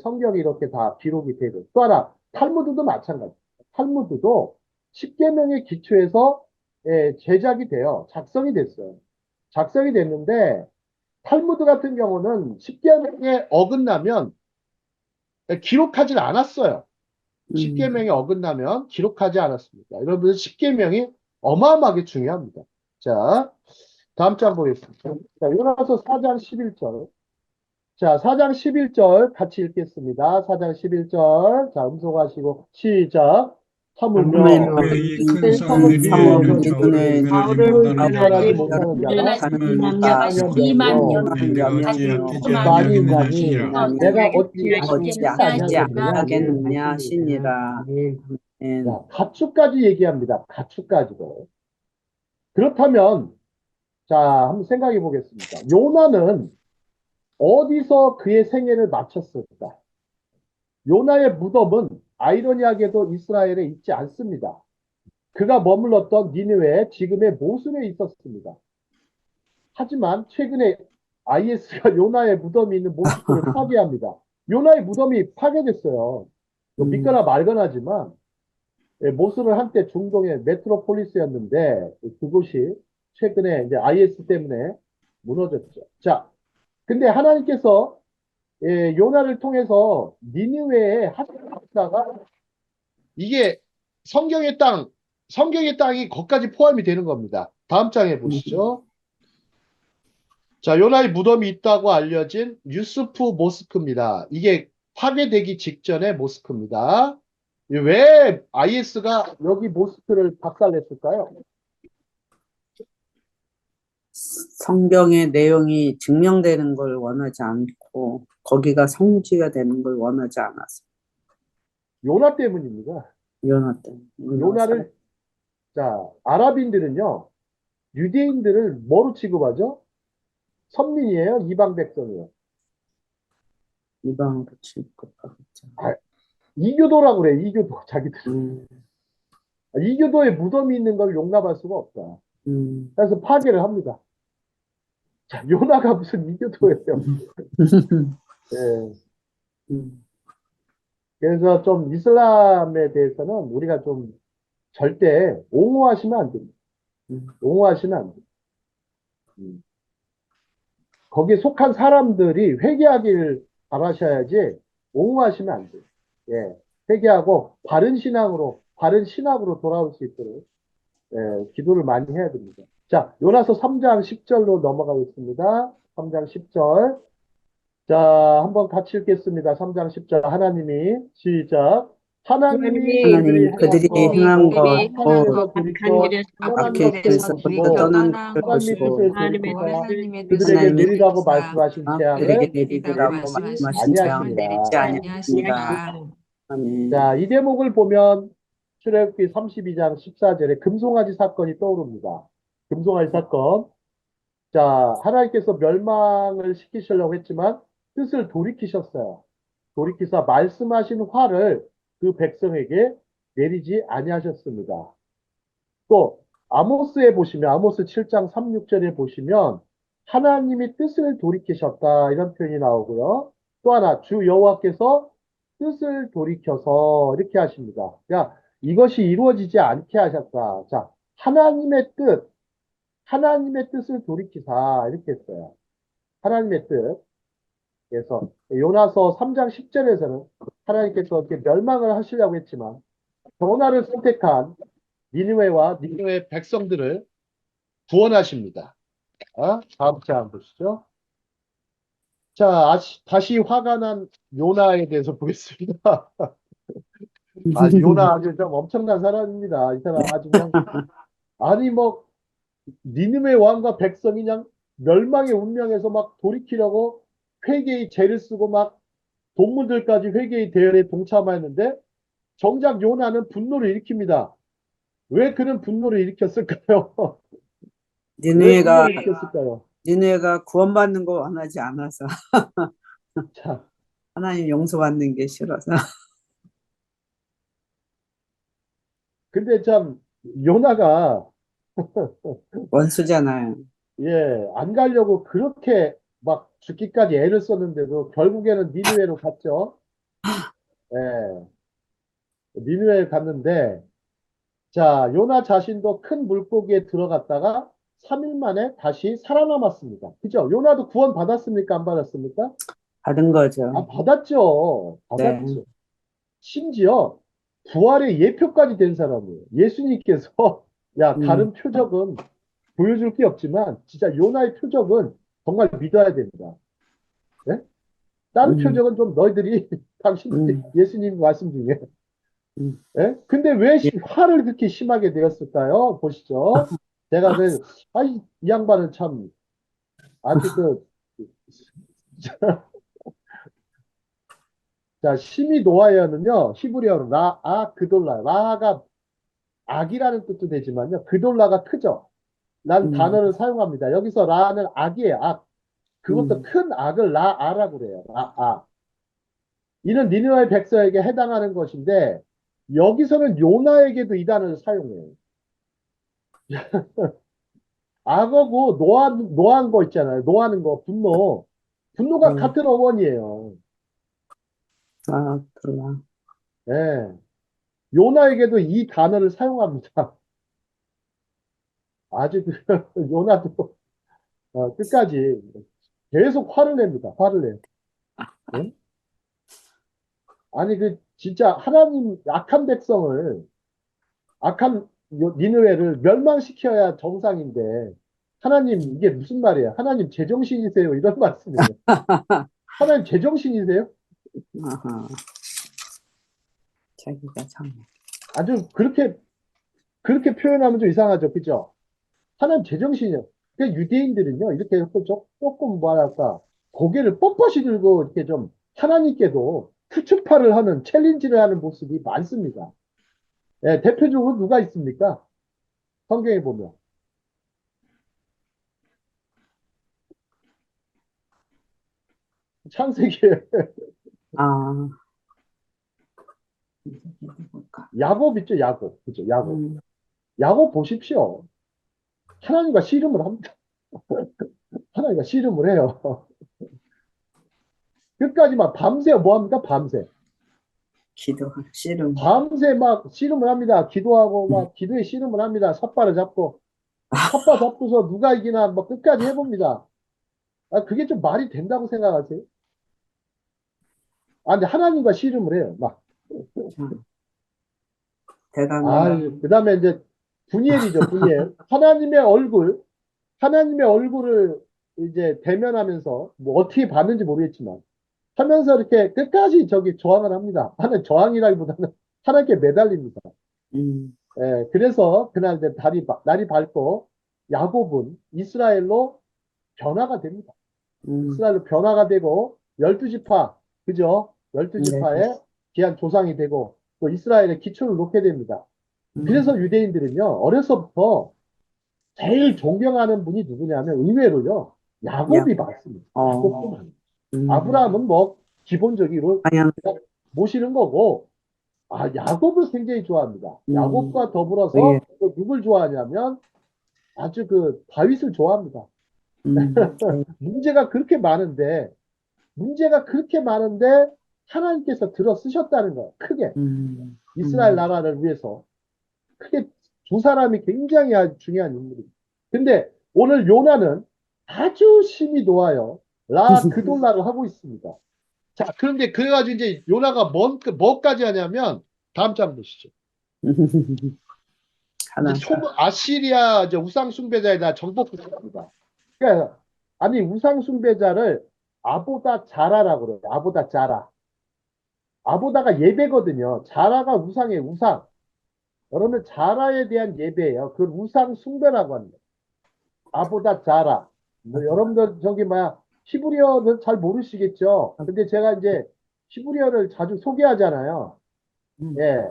성경이 이렇게 다 기록이 되고 또 하나 탈무드도 마찬가지. 탈무드도 십계명의 기초에서 제작이 돼요. 작성이 됐어요. 작성이 됐는데 탈무드 같은 경우는 십계명에 어긋나면 기록하지 않았어요. 십계명에 어긋나면 기록하지 않았습니다. 여러분 십계명이 어마어마하게 중요합니다. 자, 다음 장 보겠습니다. 자, 요나서 4장 11절. 자, 4장 11절 같이 읽겠습니다. 4장 11절. 자, 음소거하시고 시작. 하물며 하물며 이 큰 이 성 성읍 니느웨에는 니느웨에 저울을 바울을 구별하지 구별하지 구별하지 못하는 못하는 자가 가는 남녀가 자가 12만 명 내가 어찌 명이요 아끼지 많이 아니하겠느냐 인자니 하시니라. 내가 어찌 어찌 아끼지 아끼지 아니하겠느냐. 아니하겠느냐 하시니라. 자, 가축까지 얘기합니다. 가축까지도. 그렇다면 자, 한번 생각해 보겠습니다. 요나는 어디서 그의 생애를 마쳤을까? 요나의 무덤은 아이러니하게도 이스라엘에 있지 않습니다. 그가 머물렀던 니느웨, 지금의 모순에 있었습니다. 하지만 최근에 IS가 요나의 무덤이 있는 모스크를 파괴합니다. 요나의 무덤이 파괴됐어요. 믿거나 말거나지만 모스는 한때 중동의 메트로폴리스였는데 그곳이 최근에 이제 IS 때문에 무너졌죠. 자, 근데 하나님께서 요나를 통해서 니느웨에 하시다가 이게 성경의 땅, 성경의 땅이 거기까지 포함이 되는 겁니다. 다음 장에 보시죠. 자, 요나의 무덤이 있다고 알려진 유스프 모스크입니다. 이게 파괴되기 직전의 모스크입니다. 왜 IS가 여기 모스크를 박살냈을까요? 성경의 내용이 증명되는 걸 원하지 않고 거기가 성취가 되는 걸 원하지 않았어. 요나 때문입니다. 요나 때문에. 요나를, 자, 아랍인들은요, 유대인들을 뭐로 취급하죠? 선민이에요? 이방 백성이에요? 이방으로 취급하겠죠. 이교도라고 그래, 이교도, 자기들. 음, 이교도에 무덤이 있는 걸 용납할 수가 없다. 음. 그래서 파괴를 합니다. 자, 요나가 무슨 이교도예요? 예. 음. 그래서 좀 이슬람에 대해서는 우리가 좀 절대 옹호하시면 안 됩니다. 옹호하시면 안 됩니다. 거기에 속한 사람들이 회개하기를 바라셔야지 옹호하시면 안 돼요. 예. 회개하고 바른 신앙으로, 바른 신학으로 돌아올 수 있도록 기도를 많이 해야 됩니다. 자, 요나서 3장 10절로 넘어가겠습니다. 3장 10절. 자, 한번 같이 읽겠습니다. 3장 10절. 하나님이 시작. 하나님이 하나님 그들이 행한 것 하나님에서 돌이켜 악한 선한 것을 길에서부터 보시고 떠난 하나님의 것이고 뜻을 하나님의 돌이키사 뜻을 그들에게 하나님의 내리라고 말씀하신 그들에게 재앙을 내리라고 내리지 말씀하신 재앙을 내리지 아니하시리라. 아니하시니라. 아멘. 자, 이 대목을 보면 출애굽기 32장 14절에 금송아지 사건이 떠오릅니다. 금송아지 사건. 자, 하나님께서 멸망을 시키시려고 했지만 뜻을 돌이키셨어요. 돌이키사 말씀하신 화를 그 백성에게 내리지 아니하셨습니다. 또 아모스에 보시면 아모스 7장 3, 6절에 보시면 하나님이 뜻을 돌이키셨다 이런 표현이 나오고요. 또 하나 주 여호와께서 뜻을 돌이켜서 이렇게 하십니다. 야, 이것이 이루어지지 않게 하셨다. 자, 하나님의 뜻을 돌이키사 이렇게 했어요. 하나님의 뜻. 그래서 요나서 3장 10절에서는 하나님께서 이렇게 멸망을 하시려고 했지만 변화를 선택한 니느웨와 니느웨 백성들을 구원하십니다. 다음 장 보시죠. 자, 다시 화가 난 요나에 대해서 보겠습니다. 요나 아주 좀 엄청난 사람입니다. 이 사람 아주 그냥, 아니, 뭐, 니느웨 왕과 백성이 그냥 멸망의 운명에서 막 돌이키려고 회개의 죄를 쓰고 막 동물들까지 회개의 대열에 동참하였는데 정작 요나는 분노를 일으킵니다. 왜 그는 분노를 일으켰을까요? 왜 니느웨가 분노를 일으켰을까요? 니느웨가 구원받는 거 원하지 않아서 자, 하나님 용서받는 게 싫어서. 근데 참 요나가 원수잖아요. 예, 안 가려고 그렇게 막 죽기까지 애를 썼는데도 결국에는 니느웨로 갔죠. 예, 니느웨에 갔는데 자, 요나 자신도 큰 물고기에 들어갔다가 3일 만에 다시 살아남았습니다. 그죠? 요나도 구원 받았습니까? 안 받았습니까? 받은 거죠. 받았죠. 네. 받았죠. 심지어 부활의 예표까지 된 사람이에요. 예수님께서 야, 음, 다른 표적은 보여줄 게 없지만 진짜 요나의 표적은 정말 믿어야 된다. 예? 다른 음, 표적은 좀 너희들이 당신 음, 예수님 말씀 중에 음. 예? 근데 왜 예. 화를 그렇게 심하게 내었을까요? 보시죠. 제가 이 양반은 참 아주 자, 심히 노하여는요, 히브리어로 그돌라. 라가 악이라는 뜻도 되지만요, 그돌라가 크죠. 난 음, 단어를 사용합니다. 여기서 라는 악이에요, 악. 그것도 음, 큰 악을 라아라고 그래요. 라아. 이는 니느웨 백성에게 해당하는 것인데, 여기서는 요나에게도 이 단어를 사용해요. 악어고 노한 거 있잖아요. 노하는 거, 분노. 분노가 네. 같은 어원이에요. 그렇구나. 예. 요나에게도 이 단어를 사용합니다. 아주 요나도 끝까지 계속 화를 냅니다. 화를 내요. 예? 아니 진짜 하나님 악한 백성을 악한 니느웨를 멸망시켜야 정상인데 하나님 이게 무슨 말이에요? 하나님 제정신이세요? 이런 말씀이에요. 하나님 제정신이세요? 아하, 자기가 참. 아주 그렇게 표현하면 좀 이상하죠. 그죠? 하나님 제정신이요. 그러니까 유대인들은요, 이렇게 조금 뭐랄까, 고개를 뻣뻣이 들고 이렇게 좀 하나님께도 푸츠파를 하는, 챌린지를 하는 모습이 많습니다. 예, 대표적으로 누가 있습니까? 성경에 보면. 창세기에 아, 볼까? 야곱 있죠, 야곱. 그죠, 야곱. 음, 야곱 보십시오. 하나님과 씨름을 합니다. 하나님과 씨름을 해요. 끝까지 막 밤새 뭐 합니까? 밤새. 씨름. 밤새 막 씨름을 합니다. 기도하고 음. 막 기도에 씨름을 합니다. 삿발을 잡고. 삿바 잡고서 누가 이기나 뭐 끝까지 해봅니다. 그게 좀 말이 된다고 생각하세요? 근데 하나님과 씨름을 해요. 막. 참 대단하네. 그 다음에 이제 분이엘이죠, 분이엘. 하나님의 얼굴을 이제 대면하면서 뭐 어떻게 봤는지 모르겠지만 하면서 이렇게 끝까지 저기 저항을 합니다. 하나님 저항이라기보다는 하나님께 매달립니다. 음, 그래서 그날 이제 날이 밝고 야곱은 이스라엘로 변화가 됩니다. 음, 이스라엘로 변화가 되고 12지파, 그죠? 네, 12지파의 귀한 조상이 되고 또 이스라엘의 기초를 놓게 됩니다. 그래서 음, 유대인들은요, 어려서부터 제일 존경하는 분이 누구냐면 의외로요, 야, 야곱이 맞습니다. 야곱도 어, 많아요. 음, 아브라함은 뭐 기본적으로 아양, 모시는 거고, 야곱을 굉장히 좋아합니다. 음, 야곱과 더불어서 예, 또 누굴 좋아하냐면 아주 다윗을 좋아합니다. 네, 문제가 그렇게 많은데 하나님께서 들어 쓰셨다는 거예요. 크게. 음, 이스라엘 음, 나라를 위해서. 크게 두 사람이 굉장히 아주 중요한 인물입니다. 근데 오늘 요나는 아주 심히 놓아요. 그돌라를 하고 있습니다. 자, 그런데 그래가지고 이제 요나가 뭐까지 하냐면 다음 장 보시죠. 이제 하나, 아시리아 이제 우상 숭배자에 대한 정복을 합니다. 그러니까 아니 우상 숭배자를 아보다 자라라고 그래요. 아보다 자라. 아보다가 예배거든요. 자라가 우상의 우상. 여러분 자라에 대한 예배예요. 그걸 우상 숭배라고 합니다. 아보다 자라. 뭐 여러분들 저기 뭐야 히브리어는 잘 모르시겠죠. 근데 제가 이제 히브리어를 자주 소개하잖아요. 음, 예.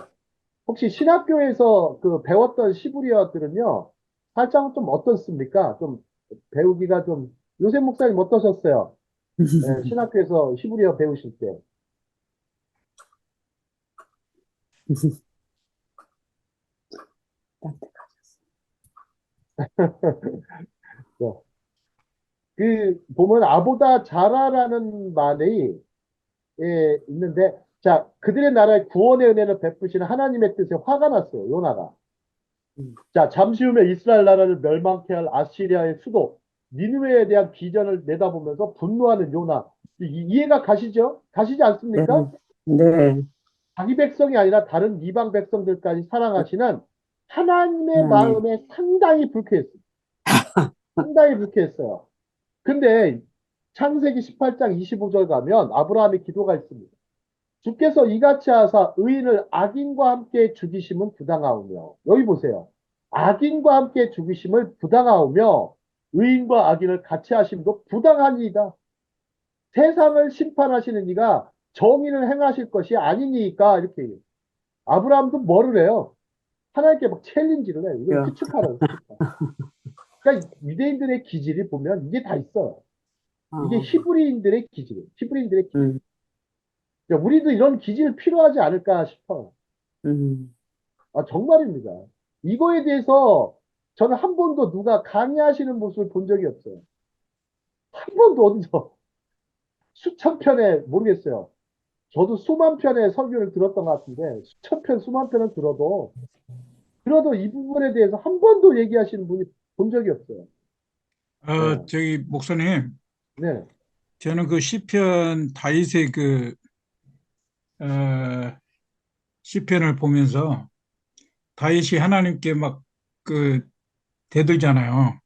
혹시 신학교에서 배웠던 히브리어들은요. 살짝 좀 어떻습니까? 좀 배우기가 좀 요새 목사님 어떠셨어요? 예, 신학교에서 히브리어 배우실 때. 예. 보면 아보다 자라라는 말이 있는데 자 그들의 나라에 구원의 은혜를 베푸시는 하나님의 뜻에 화가 났어요. 요나가. 자, 잠시 후에 이스라엘 나라를 멸망케 할 아시리아의 수도 니느웨에 대한 비전을 내다보면서 분노하는 요나. 이해가 가시죠? 가시지 네, 않습니까? 네, 자기 백성이 아니라 다른 이방 백성들까지 사랑하시는 하나님의 하나님. 마음에 상당히 불쾌했어요. 상당히 불쾌했어요. 근데 창세기 18장 25절 가면 아브라함의 기도가 있습니다. 주께서 이같이 하사 의인을 악인과 함께 죽이심은 부당하오며, 여기 보세요. 악인과 함께 죽이심을 부당하오며 의인과 악인을 같이 하심도 부당하니이다. 세상을 심판하시는 이가 정의를 행하실 것이 아니니까, 이렇게 얘기해요. 아브라함도 뭐를 해요? 하나님께 막 챌린지를 해요. 이걸 야, 추측하라고, 추측하. 그러니까 유대인들의 기질이 보면 이게 다 있어요. 이게 어, 히브리인들의 기질이에요. 히브리인들의 기질. 음, 그러니까 우리도 이런 기질 필요하지 않을까 싶어요. 음, 아, 정말입니다. 이거에 대해서 저는 한 번도 누가 강의하시는 모습을 본 적이 없어요. 한 번도 어디서 수천 편에 모르겠어요. 저도 수만 편의 설교를 들었던 것 같은데 수천 편, 수만 편을 들어도 이 부분에 대해서 한 번도 얘기하시는 분이 본 적이 없어요. 네, 저기 목사님, 네, 저는 그 시편 다윗의 그 어, 시편을 보면서 다윗이 하나님께 막 그 대들잖아요.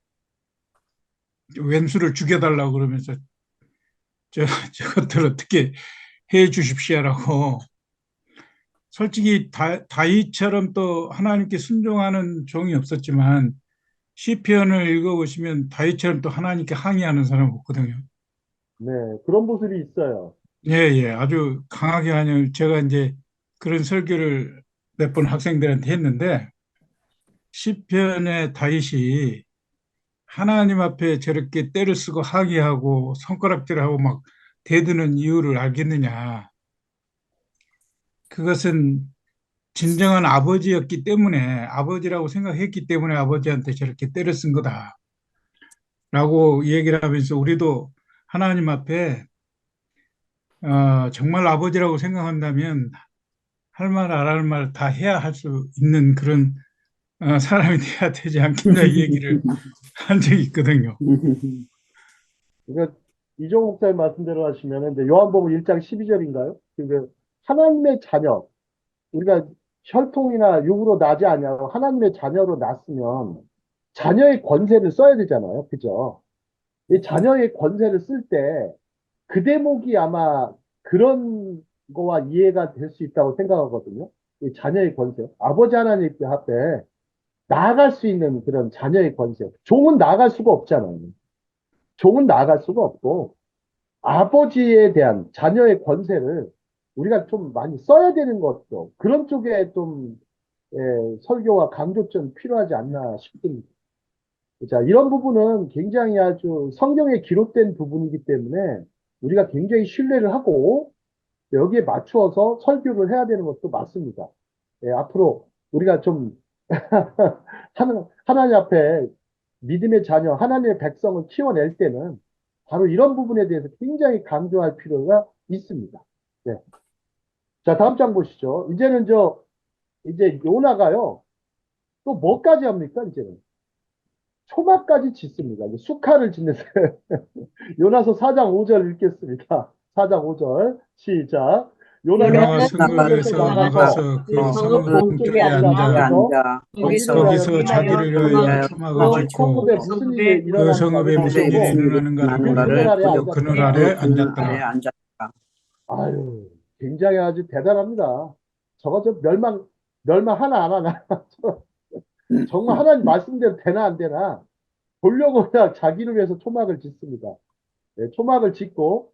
왼수를 죽여달라고 그러면서 저 저것들 어떻게 해 주십시오라고. 솔직히 다윗처럼 또 하나님께 순종하는 종이 없었지만 시편을 읽어보시면 다윗처럼 또 하나님께 항의하는 사람 없거든요. 네, 그런 모습이 있어요. 예, 예, 아주 강하게 하는, 제가 이제 그런 설교를 몇 번 학생들한테 했는데, 시편의 다윗이 하나님 앞에 저렇게 때를 쓰고 항의하고 손가락질하고 막 대드는 이유를 알겠느냐. 그것은 진정한 아버지였기 때문에, 아버지라고 생각했기 때문에 아버지한테 저렇게 때를 쓴 거다라고 얘기를 하면서, 우리도 하나님 앞에 정말 아버지라고 생각한다면 할 말, 안 할 말 다 해야 할 수 있는 그런 사람이 돼야 되지 않겠냐, 이 얘기를 한 적이 있거든요. 그러니까 이종 목사님 말씀대로 하시면 이제 요한복음 1장 12절인가요? 그러니까 하나님의 자녀, 우리가 혈통이나 육으로 나지 아니하고 하나님의 자녀로 났으면 자녀의 권세를 써야 되잖아요. 그죠? 이 자녀의 권세를 쓸 때 그 대목이 아마 그런 거와 이해가 될 수 있다고 생각하거든요. 이 자녀의 권세. 아버지 하나님 앞에 나아갈 수 있는 그런 자녀의 권세. 종은 나아갈 수가 없잖아요. 종은 나아갈 수가 없고 아버지에 대한 자녀의 권세를 우리가 좀 많이 써야 되는 것도 그런 쪽에 좀 설교와 강조점이 필요하지 않나 싶습니다. 자, 이런 부분은 굉장히 아주 성경에 기록된 부분이기 때문에 우리가 굉장히 신뢰를 하고 여기에 맞추어서 설교를 해야 되는 것도 맞습니다. 앞으로 우리가 좀 하나님 앞에 믿음의 자녀, 하나님의 백성을 키워낼 때는 바로 이런 부분에 대해서 굉장히 강조할 필요가 있습니다. 네. 자, 다음 장 보시죠. 이제 요나가요. 또 뭐까지 합니까, 이제는? 초막까지 짓습니다. 이제 수카를 짓는데 요나서 4장 5절 읽겠습니다. 4장 5절 시작. 요나가 요나가 요나는 나가서 성읍에서 나가서 그 그 성읍 성읍 동쪽에 동쪽에 동쪽에 앉아 앉아 앉아 거기서 거기서 자기를 위하여 위하여 초막을 그 짓고 성읍에 무슨 일이 그 일어나는가를 성읍에 무슨 성읍에 일이 무슨 보려고 일이 일어나는가를 일어나는 그 그늘 가를 보려고 아래 보려고 그늘 앉았더라. 아래 그늘 아래 앉았더라. 앉았다. 아유, 굉장히 아주 대단합니다. 저거 좀 멸망 하나 안 하나. 정말 하나님 말씀대로 되나 안 되나 보려고 그냥 자기를 위해서 초막을 짓습니다. 초막을 짓고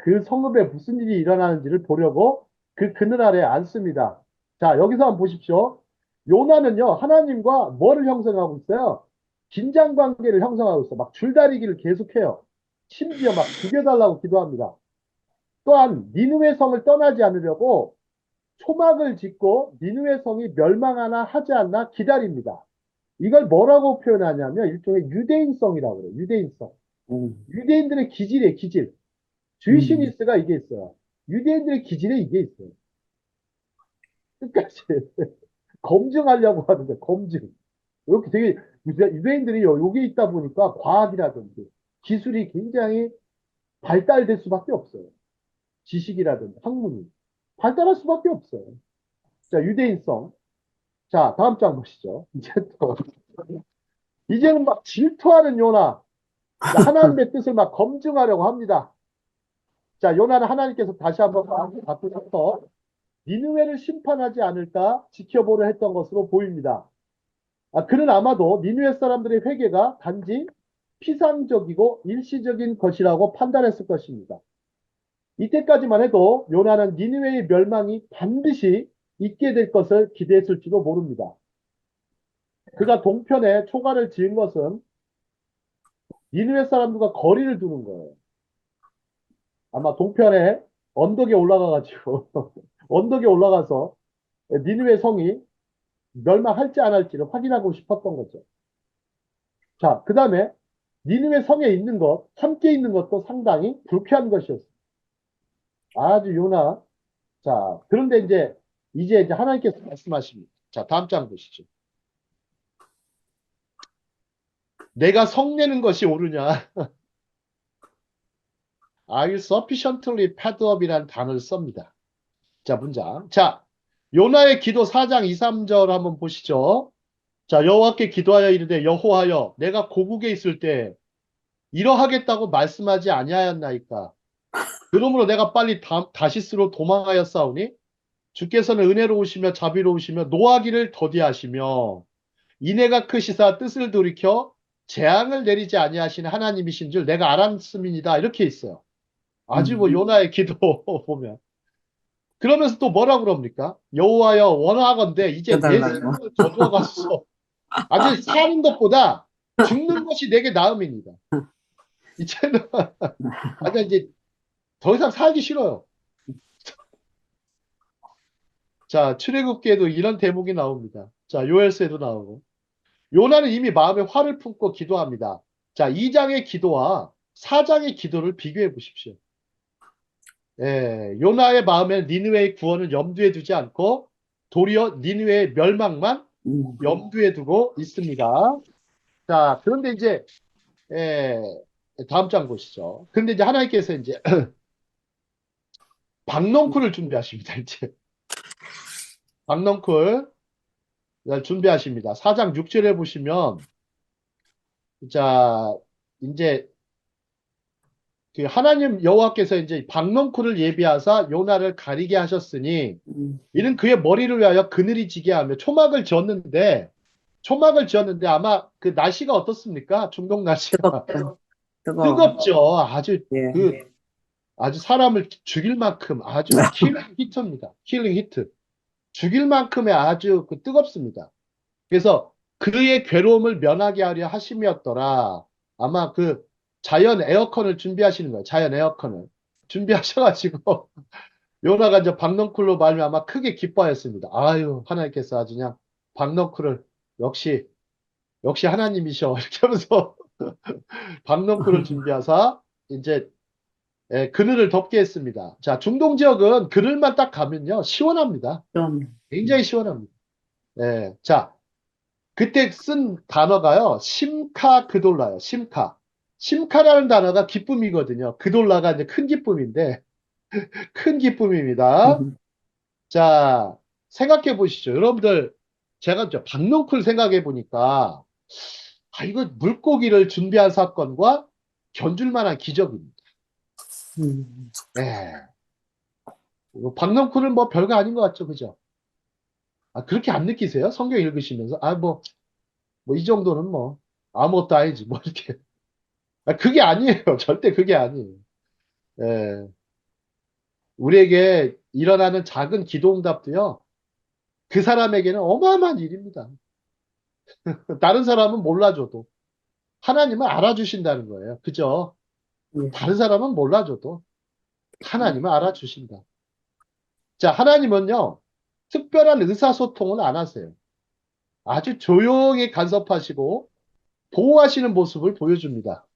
그 성읍에 무슨 일이 일어나는지를 보려고 그 그늘 아래에 앉습니다. 자, 여기서 한번 보십시오. 요나는요, 하나님과 뭐를 형성하고 있어요? 긴장 관계를 형성하고 있어요. 막 줄다리기를 계속해요. 심지어 막 죽여달라고 기도합니다. 또한 니느웨 성을 떠나지 않으려고 초막을 짓고 니느웨 성이 멸망하나 하지 않나 기다립니다. 이걸 뭐라고 표현하냐면 일종의 유대인성이라고 그래요. 유대인성. 음, 유대인들의 기질이에요, 기질. 주이시니스가 이게 있어요. 유대인들의 기질에 이게 있어요. 끝까지. 검증하려고 하는데, 검증. 이렇게 되게 유대인들이 여기 있다 보니까 과학이라든지 기술이 굉장히 발달될 수밖에 없어요. 지식이라든지 학문이 발달할 수밖에 없어요. 자, 유대인성. 자, 다음 장 보시죠. 이제는 막 질투하는 요나. 자, 하나님의 뜻을 막 검증하려고 합니다. 자, 요나는 하나님께서 다시 한번 바꾸셔서 니느웨를 심판하지 않을까 지켜보려 했던 것으로 보입니다. 그는 아마도 니느웨 사람들의 회개가 단지 피상적이고 일시적인 것이라고 판단했을 것입니다. 이때까지만 해도 요나는 니느웨의 멸망이 반드시 있게 될 것을 기대했을지도 모릅니다. 그가 동편에 초가를 지은 것은 니느웨 사람들과 거리를 두는 거예요. 아마 동편에 언덕에 올라가가지고 언덕에 올라가서 니느웨 성이 멸망할지 안 할지를 확인하고 싶었던 거죠. 자, 그 다음에 니느웨 성에 있는 것, 함께 있는 것도 상당히 불쾌한 것이었어요. 아주 요나. 자, 그런데 이제 하나님께서 말씀하십니다. 자, 다음 장 보시죠. 내가 성내는 것이 옳으냐? Are you sufficiently paid up이라는 단어를 씁니다. 자, 문장. 자, 요나의 기도 4장 2, 3절 한번 보시죠. 자, 여호와께 기도하여 이르되 여호와여 내가 고국에 있을 때 이러하겠다고 말씀하지 아니하였나이까. 그러므로 내가 빨리 다시스로 도망하였사오니 주께서는 은혜로우시며 자비로우시며 노하기를 더디하시며 인애가 크시사 뜻을 돌이켜 재앙을 내리지 아니하시는 하나님이신 줄 내가 알았음이니이다. 이렇게 있어요. 아주 요나의 기도 보면. 그러면서 또 뭐라고 그럽니까? 여호와여 원하건대 이제 내 생명을 거두어가소서. 아주 사는 것보다 죽는 것이 내게 나음입니다. 이제는 이제 더 이상 살기 싫어요. 자, 출애굽기에도 이런 대목이 나옵니다. 자, 요엘서에도 나오고. 요나는 이미 마음에 화를 품고 기도합니다. 자, 2장의 기도와 4장의 기도를 비교해 보십시오. 요나의 마음에 니느웨의 구원을 염두에 두지 않고 도리어 니느웨의 멸망만 염두에 두고 있습니다. 자, 그런데 이제 다음 장 보시죠. 근데 이제 하나님께서 이제 박넝쿨을 준비하십니다. 이제 박넝쿨 준비하십니다. 4장 6절에 보시면 자, 이제 그 하나님 여호와께서 이제 박넝쿨을 예비하사 요나를 가리게 하셨으니 이는 그의 머리를 위하여 그늘이 지게 하며 초막을 지었는데 아마 그 날씨가 어떻습니까? 중동 날씨가 뜨겁죠. 아주 예. 아주 사람을 죽일 만큼 아주 킬링 히트입니다. 킬링 히트. 죽일 만큼의 아주 뜨겁습니다. 그래서 그의 괴로움을 면하게 하려 하심이었더라. 아마 그 자연 에어컨을 준비하시는 거예요. 자연 에어컨을 준비하셔가지고 요나가 이제 박넝쿨로 말미암아 크게 기뻐하였습니다. 아유, 하나님께서 아주 그냥 박넝쿨을 역시 하나님이셔 이렇게 하면서 박넝쿨을 준비하사 이제 그늘을 덮게 했습니다. 자, 중동 지역은 그늘만 딱 가면요 시원합니다. 굉장히 시원합니다. 자, 그때 쓴 단어가요 심카 그돌라요. 심카라는 단어가 기쁨이거든요. 그돌라가 이제 큰 기쁨인데 큰 기쁨입니다. 자, 생각해 보시죠. 여러분들 제가 박넝쿨 생각해 보니까 이거 물고기를 준비한 사건과 견줄 만한 기적입니다. 박넝쿨은 뭐 별거 아닌 것 같죠, 그죠? 그렇게 안 느끼세요? 성경 읽으시면서 이 정도는 뭐 아무것도 아니지 뭐 이렇게. 그게 아니에요. 절대 그게 아니에요. 우리에게 일어나는 작은 기도응답도요. 그 사람에게는 어마어마한 일입니다. 다른 사람은 몰라줘도 하나님은 알아주신다는 거예요. 그죠? 다른 사람은 몰라줘도 하나님은 알아주신다. 자, 하나님은요. 특별한 의사소통은 안 하세요. 아주 조용히 간섭하시고 보호하시는 모습을 보여줍니다.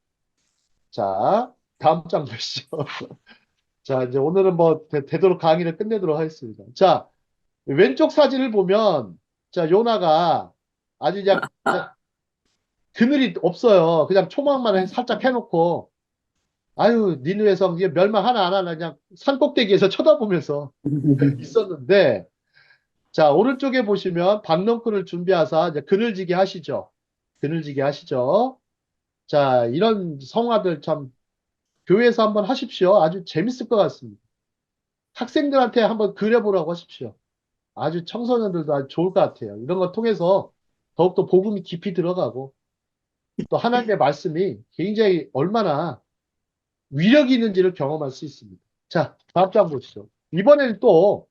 자, 다음 장 보시죠. 자, 이제 오늘은 뭐 되도록 강의를 끝내도록 하겠습니다. 자, 왼쪽 사진을 보면 자, 요나가 아주 그냥 그늘이 없어요. 그냥 초막만 살짝 해놓고, 아유, 니느웨 성 이게 멸망하나 안 하나 그냥 산 꼭대기에서 쳐다보면서 있었는데, 자, 오른쪽에 보시면 박넝쿨을 준비하사 이제 그늘지게 하시죠. 그늘지게 하시죠. 자, 이런 성화들 참 교회에서 한번 하십시오. 아주 재밌을 것 같습니다. 학생들한테 한번 그려보라고 하십시오. 아주 청소년들도 아주 좋을 것 같아요. 이런 거 통해서 더욱더 복음이 깊이 들어가고 또 하나님의 말씀이 굉장히 얼마나 위력이 있는지를 경험할 수 있습니다. 자, 다음 장 보시죠. 이번에는 또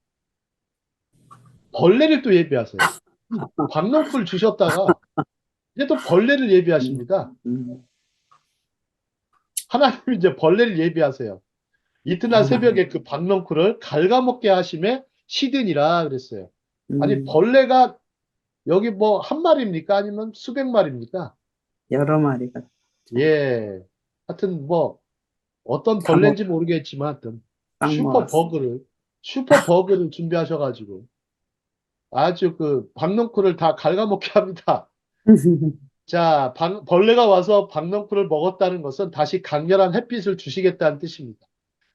벌레를 또 예비하세요. 박넝쿨 주셨다가 이제 또 벌레를 예비하십니다. 하나님이 이제 벌레를 예비하세요. 이튿날 새벽에 그 박넝쿨을 갉아먹게 하심에 시드니라 그랬어요. 아니, 벌레가 여기 뭐 한 마리입니까? 아니면 수백 마리입니까? 여러 마리가 예. 하여튼 뭐 어떤 다 먹, 벌레인지 모르겠지만 하여튼 딱 먹었어. 슈퍼버그를 준비하셔가지고 아주 그 박넝쿨을 다 갉아먹게 합니다. 자, 벌레가 와서 박넝쿨을 먹었다는 것은 다시 강렬한 햇빛을 주시겠다는 뜻입니다.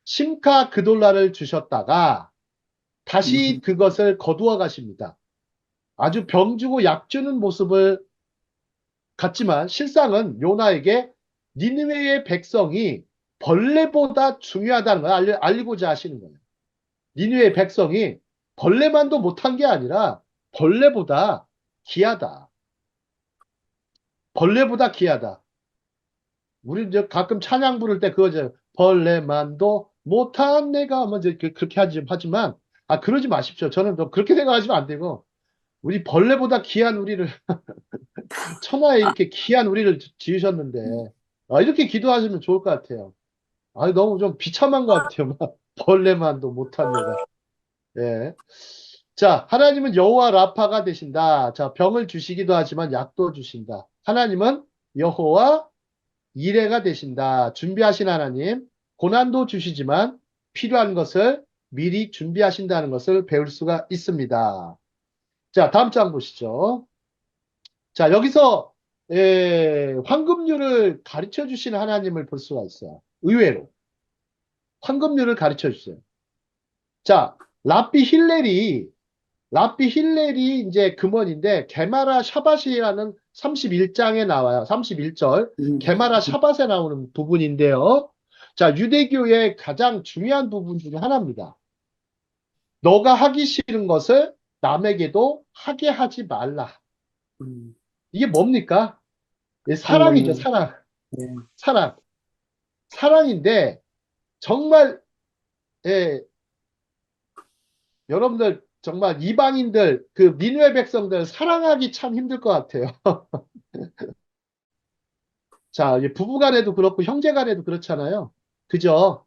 심카 그돌라를 주셨다가 다시 그것을 거두어 가십니다. 아주 병주고 약주는 모습을 같지만 실상은 요나에게 니느웨의 백성이 벌레보다 중요하다는 걸 알리고자 하시는 거예요. 니느웨의 백성이 벌레만도 못한 게 아니라 벌레보다 귀하다. 벌레보다 귀하다. 우리 이제 가끔 찬양 부를 때 그거죠. 벌레만도 못한 내가 먼저 그렇게 하지만 그러지 마십시오. 저는 또 그렇게 생각하시면 안 되고 우리 벌레보다 귀한 우리를 천하에 이렇게 귀한 우리를 지으셨는데 이렇게 기도하시면 좋을 것 같아요. 너무 좀 비참한 것 같아요. 막 벌레만도 못한 내가. 예. 자, 하나님은 여호와 라파가 되신다. 자, 병을 주시기도 하지만 약도 주신다. 하나님은 여호와 이레가 되신다. 준비하신 하나님, 고난도 주시지만 필요한 것을 미리 준비하신다는 것을 배울 수가 있습니다. 자, 다음 장 보시죠. 자, 여기서 황금률을 가르쳐 주시는 하나님을 볼 수가 있어요. 의외로. 황금률을 가르쳐 주세요. 자, 랍비 힐렐이 이제 금원인데 게마라 샤밧이라는 31장에 나와요. 31절. 게마라 샤밧에 나오는 부분인데요. 자, 유대교의 가장 중요한 부분 중에 하나입니다. 너가 하기 싫은 것을 남에게도 하게 하지 말라. 이게 뭡니까? 사랑이죠, 사랑. 네. 사랑. 사랑인데 정말 여러분들 정말 이방인들 그 니느웨 백성들 사랑하기 참 힘들 것 같아요. 자, 부부간에도 그렇고 형제간에도 그렇잖아요. 그죠?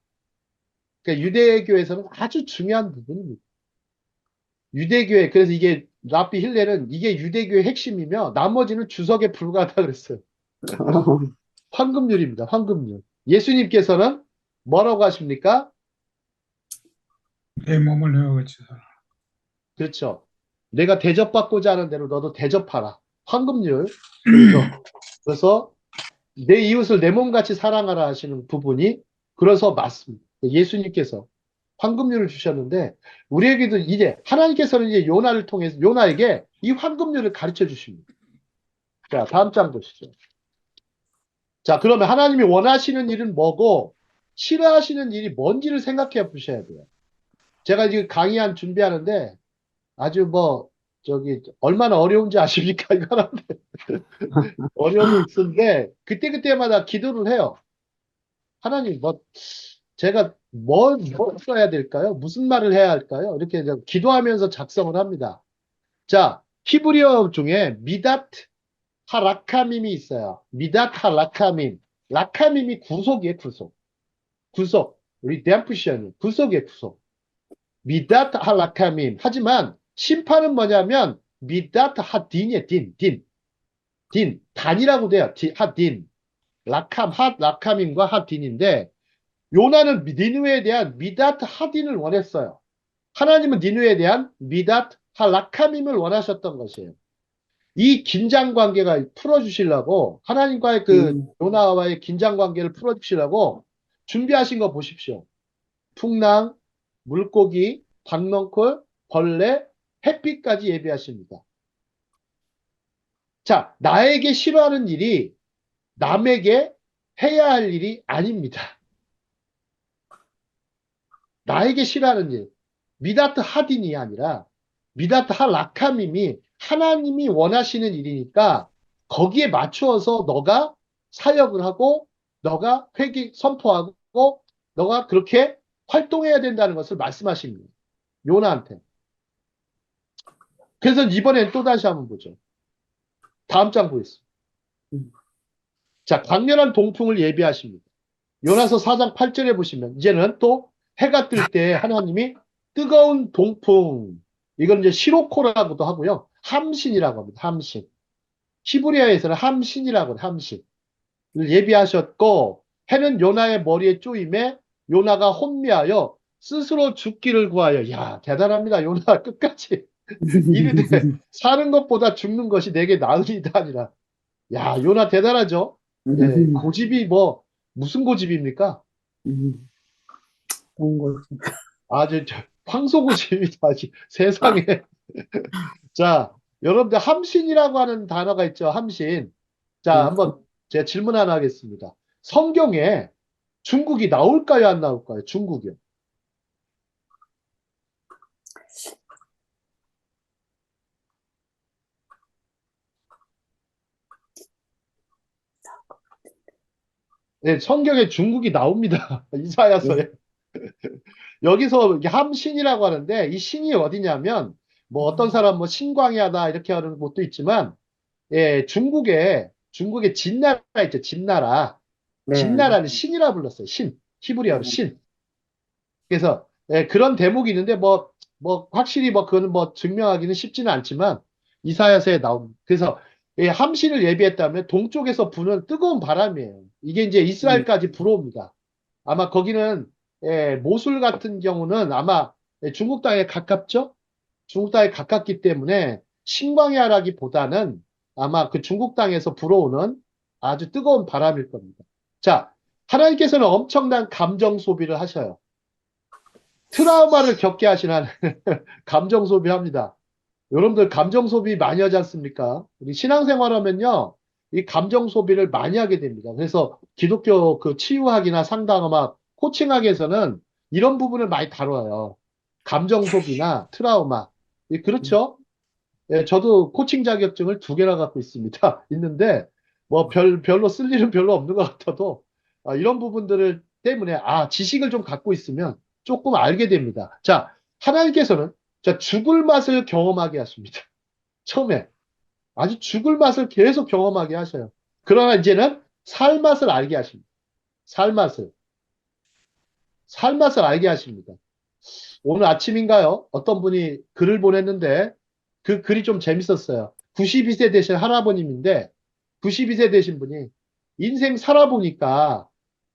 그러니까 유대교에서는 아주 중요한 부분입니다. 유대교회 그래서 이게 랍비 힐렐은 이게 유대교의 핵심이며 나머지는 주석에 불과하다 그랬어요. 황금률입니다. 황금률. 예수님께서는 뭐라고 하십니까? 내 몸을 내어가지고 그렇죠. 내가 대접받고자 하는 대로 너도 대접하라. 황금률. 그래서 내 이웃을 내 몸같이 사랑하라 하시는 부분이 그래서 맞습니다. 예수님께서 황금률을 주셨는데 우리에게도 이제 하나님께서는 이제 요나를 통해서 요나에게 이 황금률을 가르쳐 주십니다. 자, 다음 장 보시죠. 자, 그러면 하나님이 원하시는 일은 뭐고 싫어하시는 일이 뭔지를 생각해 보셔야 돼요. 제가 지금 강의한 준비하는데 아주 얼마나 어려운지 아십니까? 이거 하는데 어려움이 있는데 그때그때마다 기도를 해요. 하나님, 제가 뭘 써야 될까요? 무슨 말을 해야 할까요? 이렇게 기도하면서 작성을 합니다. 자, 히브리어 중에 미다트 하라카밈이 있어요. 미다트 하라카밈. 라카밈이 구속이에요, 구속. 구속. 리뎀프션이 구속이에요, 구속. 미다트 하라카밈. 하지만 심판은 뭐냐면 미다트 하딘이에요, 딘. 단이라고 돼요. 하딘. 라카밈과 하딘인데 요나는 니느웨에 대한 미다트 하딘을 원했어요. 하나님은 니느웨에 대한 미다트 라카밈을 원하셨던 것이에요. 이 긴장 관계가 풀어주시려고 하나님과의 그 음, 요나와의 긴장 관계를 풀어주시려고 준비하신 거 보십시오. 풍랑, 물고기, 박넝쿨, 벌레, 햇빛까지 예비하십니다. 자, 나에게 싫어하는 일이 남에게 해야 할 일이 아닙니다. 나에게 싫어하는 일, 미다트 하딘이 아니라 미다트 하라카밈이 하나님이 원하시는 일이니까 거기에 맞추어서 너가 사역을 하고 너가 회개 선포하고 너가 그렇게 활동해야 된다는 것을 말씀하십니다. 요나한테. 그래서 이번엔 또 다시 한번 보죠. 다음 장 보겠습니다. 음. 자, 강렬한 동풍을 예비하십니다. 요나서 4장 8절에 보시면 이제는 또 해가 뜰 때 하나님이 뜨거운 동풍, 이건 이제 시로코라고도 하고요. 함신이라고 합니다. 함신. 히브리어에서는 함신이라고 해요. 함신. 예비하셨고 해는 요나의 머리에 쪼임에 요나가 혼미하여 스스로 죽기를 구하여. 야, 대단합니다. 요나 끝까지 이르되 사는 것보다 죽는 것이 내게 나으리다 아니라. 야, 요나 대단하죠? 예, 고집이 뭐 무슨 고집입니까? 좋은 거지. 아주 황소고집이다. 세상에. 자, 여러분들 함신이라고 하는 단어가 있죠. 함신. 자, 한번 제가 질문 하나 하겠습니다. 성경에 중국이 나올까요? 안 나올까요? 중국이요. 네, 성경에 중국이 나옵니다. 이사야서에. 여기서 이게 함신이라고 하는데 이 신이 어디냐면 뭐 어떤 사람 뭐 신광야다 이렇게 하는 곳도 있지만 예, 중국에 진나라 있죠. 진나라. 네. 진나라는 신이라 불렀어요. 신. 히브리어로 신. 그래서 예, 그런 대목이 있는데 뭐 확실히 뭐 그거는 뭐 증명하기는 쉽지는 않지만 이사야서에 나옵니다. 그래서 예, 함신을 예비했다면 동쪽에서 부는 뜨거운 바람이에요. 이게 이제 이스라엘까지 불어옵니다. 아마 거기는 예, 모술 같은 경우는 아마 예, 중국 땅에 가깝죠? 중국 땅에 가깝기 때문에 신광야라기보다는 아마 그 중국 땅에서 불어오는 아주 뜨거운 바람일 겁니다. 자, 하나님께서는 엄청난 감정 소비를 하셔요. 트라우마를 겪게 하시는 감정 소비합니다. 여러분들 감정 소비 많이 하지 않습니까? 우리 신앙생활 하면요, 이 감정 소비를 많이 하게 됩니다. 그래서 기독교 그 치유학이나 상담학, 코칭학에서는 이런 부분을 많이 다뤄요. 감정 소비나 트라우마. 예, 그렇죠? 예, 저도 코칭 자격증을 2개나 갖고 있습니다. 있는데, 뭐 별로 쓸 일은 별로 없는 것 같아도, 이런 부분들을 때문에, 지식을 좀 갖고 있으면 조금 알게 됩니다. 자, 하나님께서는 자, 죽을 맛을 경험하게 하십니다. 처음에. 아주 죽을 맛을 계속 경험하게 하셔요. 그러나 이제는 살 맛을 알게 하십니다. 살 맛을. 살 맛을 알게 하십니다. 오늘 아침인가요? 어떤 분이 글을 보냈는데 그 글이 좀 재밌었어요. 92세 되신 할아버님인데 92세 되신 분이 인생 살아보니까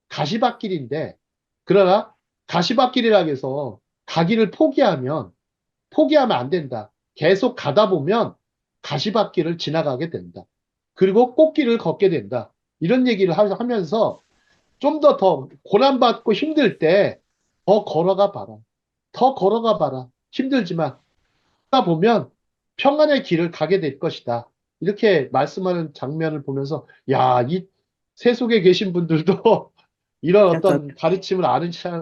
가시밭길인데 그러나 가시밭길이라 해서 가기를 포기하면 안 된다. 계속 가다 보면 가시밭길을 지나가게 된다. 그리고 꽃길을 걷게 된다. 이런 얘기를 하면서 좀 더 고난받고 힘들 때 더 걸어가 봐라. 더 걸어가 봐라. 힘들지만 하다 보면 평안의 길을 가게 될 것이다. 이렇게 말씀하는 장면을 보면서 야, 이 세속에 계신 분들도 이런 어떤 가르침을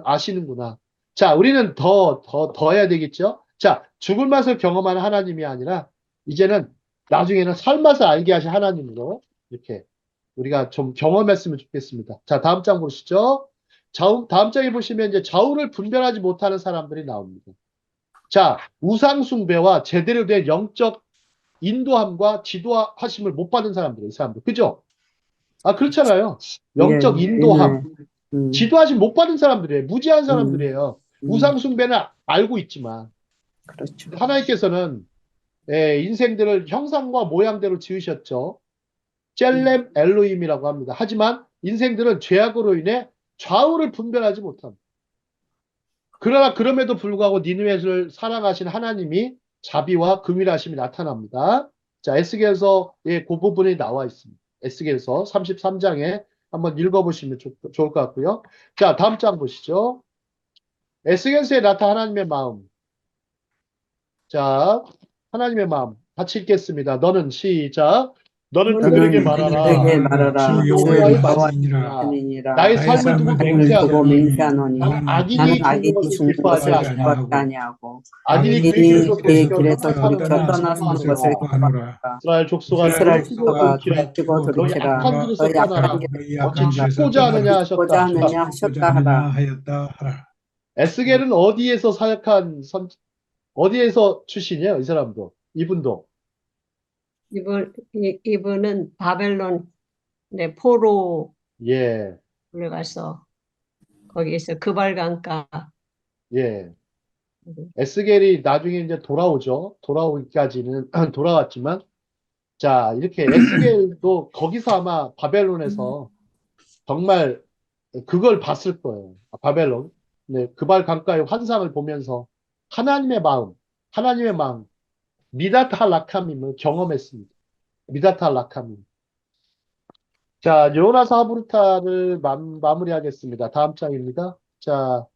아시는구나. 자, 우리는 더 해야 되겠죠? 자, 죽을 맛을 경험하는 하나님이 아니라 이제는 나중에는 살 맛을 알게 하신 하나님으로 이렇게 우리가 좀 경험했으면 좋겠습니다. 자, 다음 장 보시죠. 다음 장에 보시면 이제 좌우를 분별하지 못하는 사람들이 나옵니다. 자, 우상숭배와 제대로 된 영적 인도함과 지도하심을 못 받은 사람들이에요, 이 사람들. 그죠? 그렇잖아요. 영적 예, 인도함. 예. 지도하심 못 받은 사람들이에요. 무지한 사람들이에요. 음. 우상숭배는 알고 있지만 그렇죠. 하나님께서는 인생들을 형상과 모양대로 지으셨죠. 젤렘 엘로힘이라고 합니다. 하지만 인생들은 죄악으로 인해 좌우를 분별하지 못합니다. 그러나 그럼에도 불구하고 니느웨를 사랑하신 하나님이 자비와 긍휼하심이 나타납니다. 자, 에스겔서 예, 그 부분이 나와 있습니다. 에스겔서 33장에 한번 읽어보시면 좋을 것 같고요. 자, 다음 장 보시죠. 에스겔서에 나타난 하나님의 마음. 자, 하나님의 마음 같이 읽겠습니다. 너는 시작. 너는 그들에게 너는 말하라. 그들에게 말하라. 말하라. 주 주 여호와의 여호와의 말씀이니라. 말씀이니라. 나의 나의 삶을 두고 삶을 두고 두고 맹세하노니 맹세하노니 나는 나는 나는 악인이 악인이 죽는 것을 죽는 기뻐하지 것을 기뻐하지 않고 기뻐하지 아니하고 아니하고 악인이 그의 악인이 길에서 악인이 그의 그의 돌이켜 길에서 길에서 떠나서는 돌이켜 것을 떠나서는 떠나서는 것을 것을 기뻐하노라. 기뻐하노라. 기뻐하노라. 이스라엘 족속아 이스라엘 이스라엘 돌이키고 족속아 족속아 돌이키라. 돌이키고 돌이키고 너희 돌이키라. 악한 돌이키라. 길에서 너희 악한 떠나라. 길을 너희 어찌 악한 떠나라. 길에서 죽고자 떠나라. 하느냐 보자 하셨다. 하느냐 죽고자 하셨다 하느냐 하라. 하였다 하라. 에스겔은 어디에서 사역한 어디에서 출신이에요? 이 사람도. 이분도. 이분은 바벨론 네, 포로 예, 불려가서 거기에서 그발강가 예. 에스겔이 나중에 이제 돌아오죠. 돌아오기까지는 돌아왔지만, 자, 이렇게 에스겔도 거기서 아마 바벨론에서 정말 그걸 봤을 거예요. 바벨론. 네, 그발 강가의 환상을 보면서 하나님의 마음, 미다타 라카밈을 경험했습니다. 미다타 라카밈. 자, 요나스 하브루타를 마무리하겠습니다. 다음 장입니다. 자,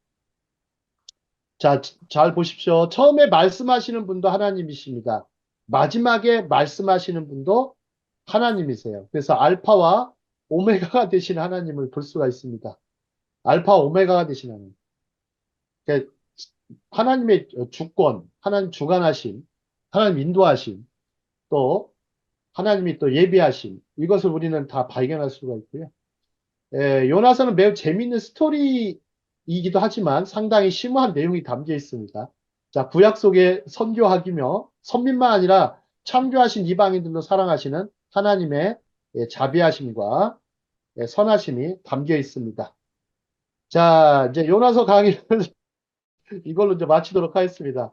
잘 보십시오. 처음에 말씀하시는 분도 하나님이십니다. 마지막에 말씀하시는 분도 하나님이세요. 그래서 알파와 오메가가 되신 하나님을 볼 수가 있습니다. 알파 오메가가 되신 하나님. 그러니까 하나님의 주권, 하나님 주관하심, 하나님 인도하심, 또 하나님이 또 예비하심, 이것을 우리는 다 발견할 수가 있고요. 요나서는 매우 재미있는 스토리이기도 하지만 상당히 심오한 내용이 담겨 있습니다. 자, 구약 속의 선교학이며 선민만 아니라 창조하신 이방인들도 사랑하시는 하나님의 자비하심과 선하심이 담겨 있습니다. 자, 이제 요나서 강의를 이걸로 이제 마치도록 하겠습니다.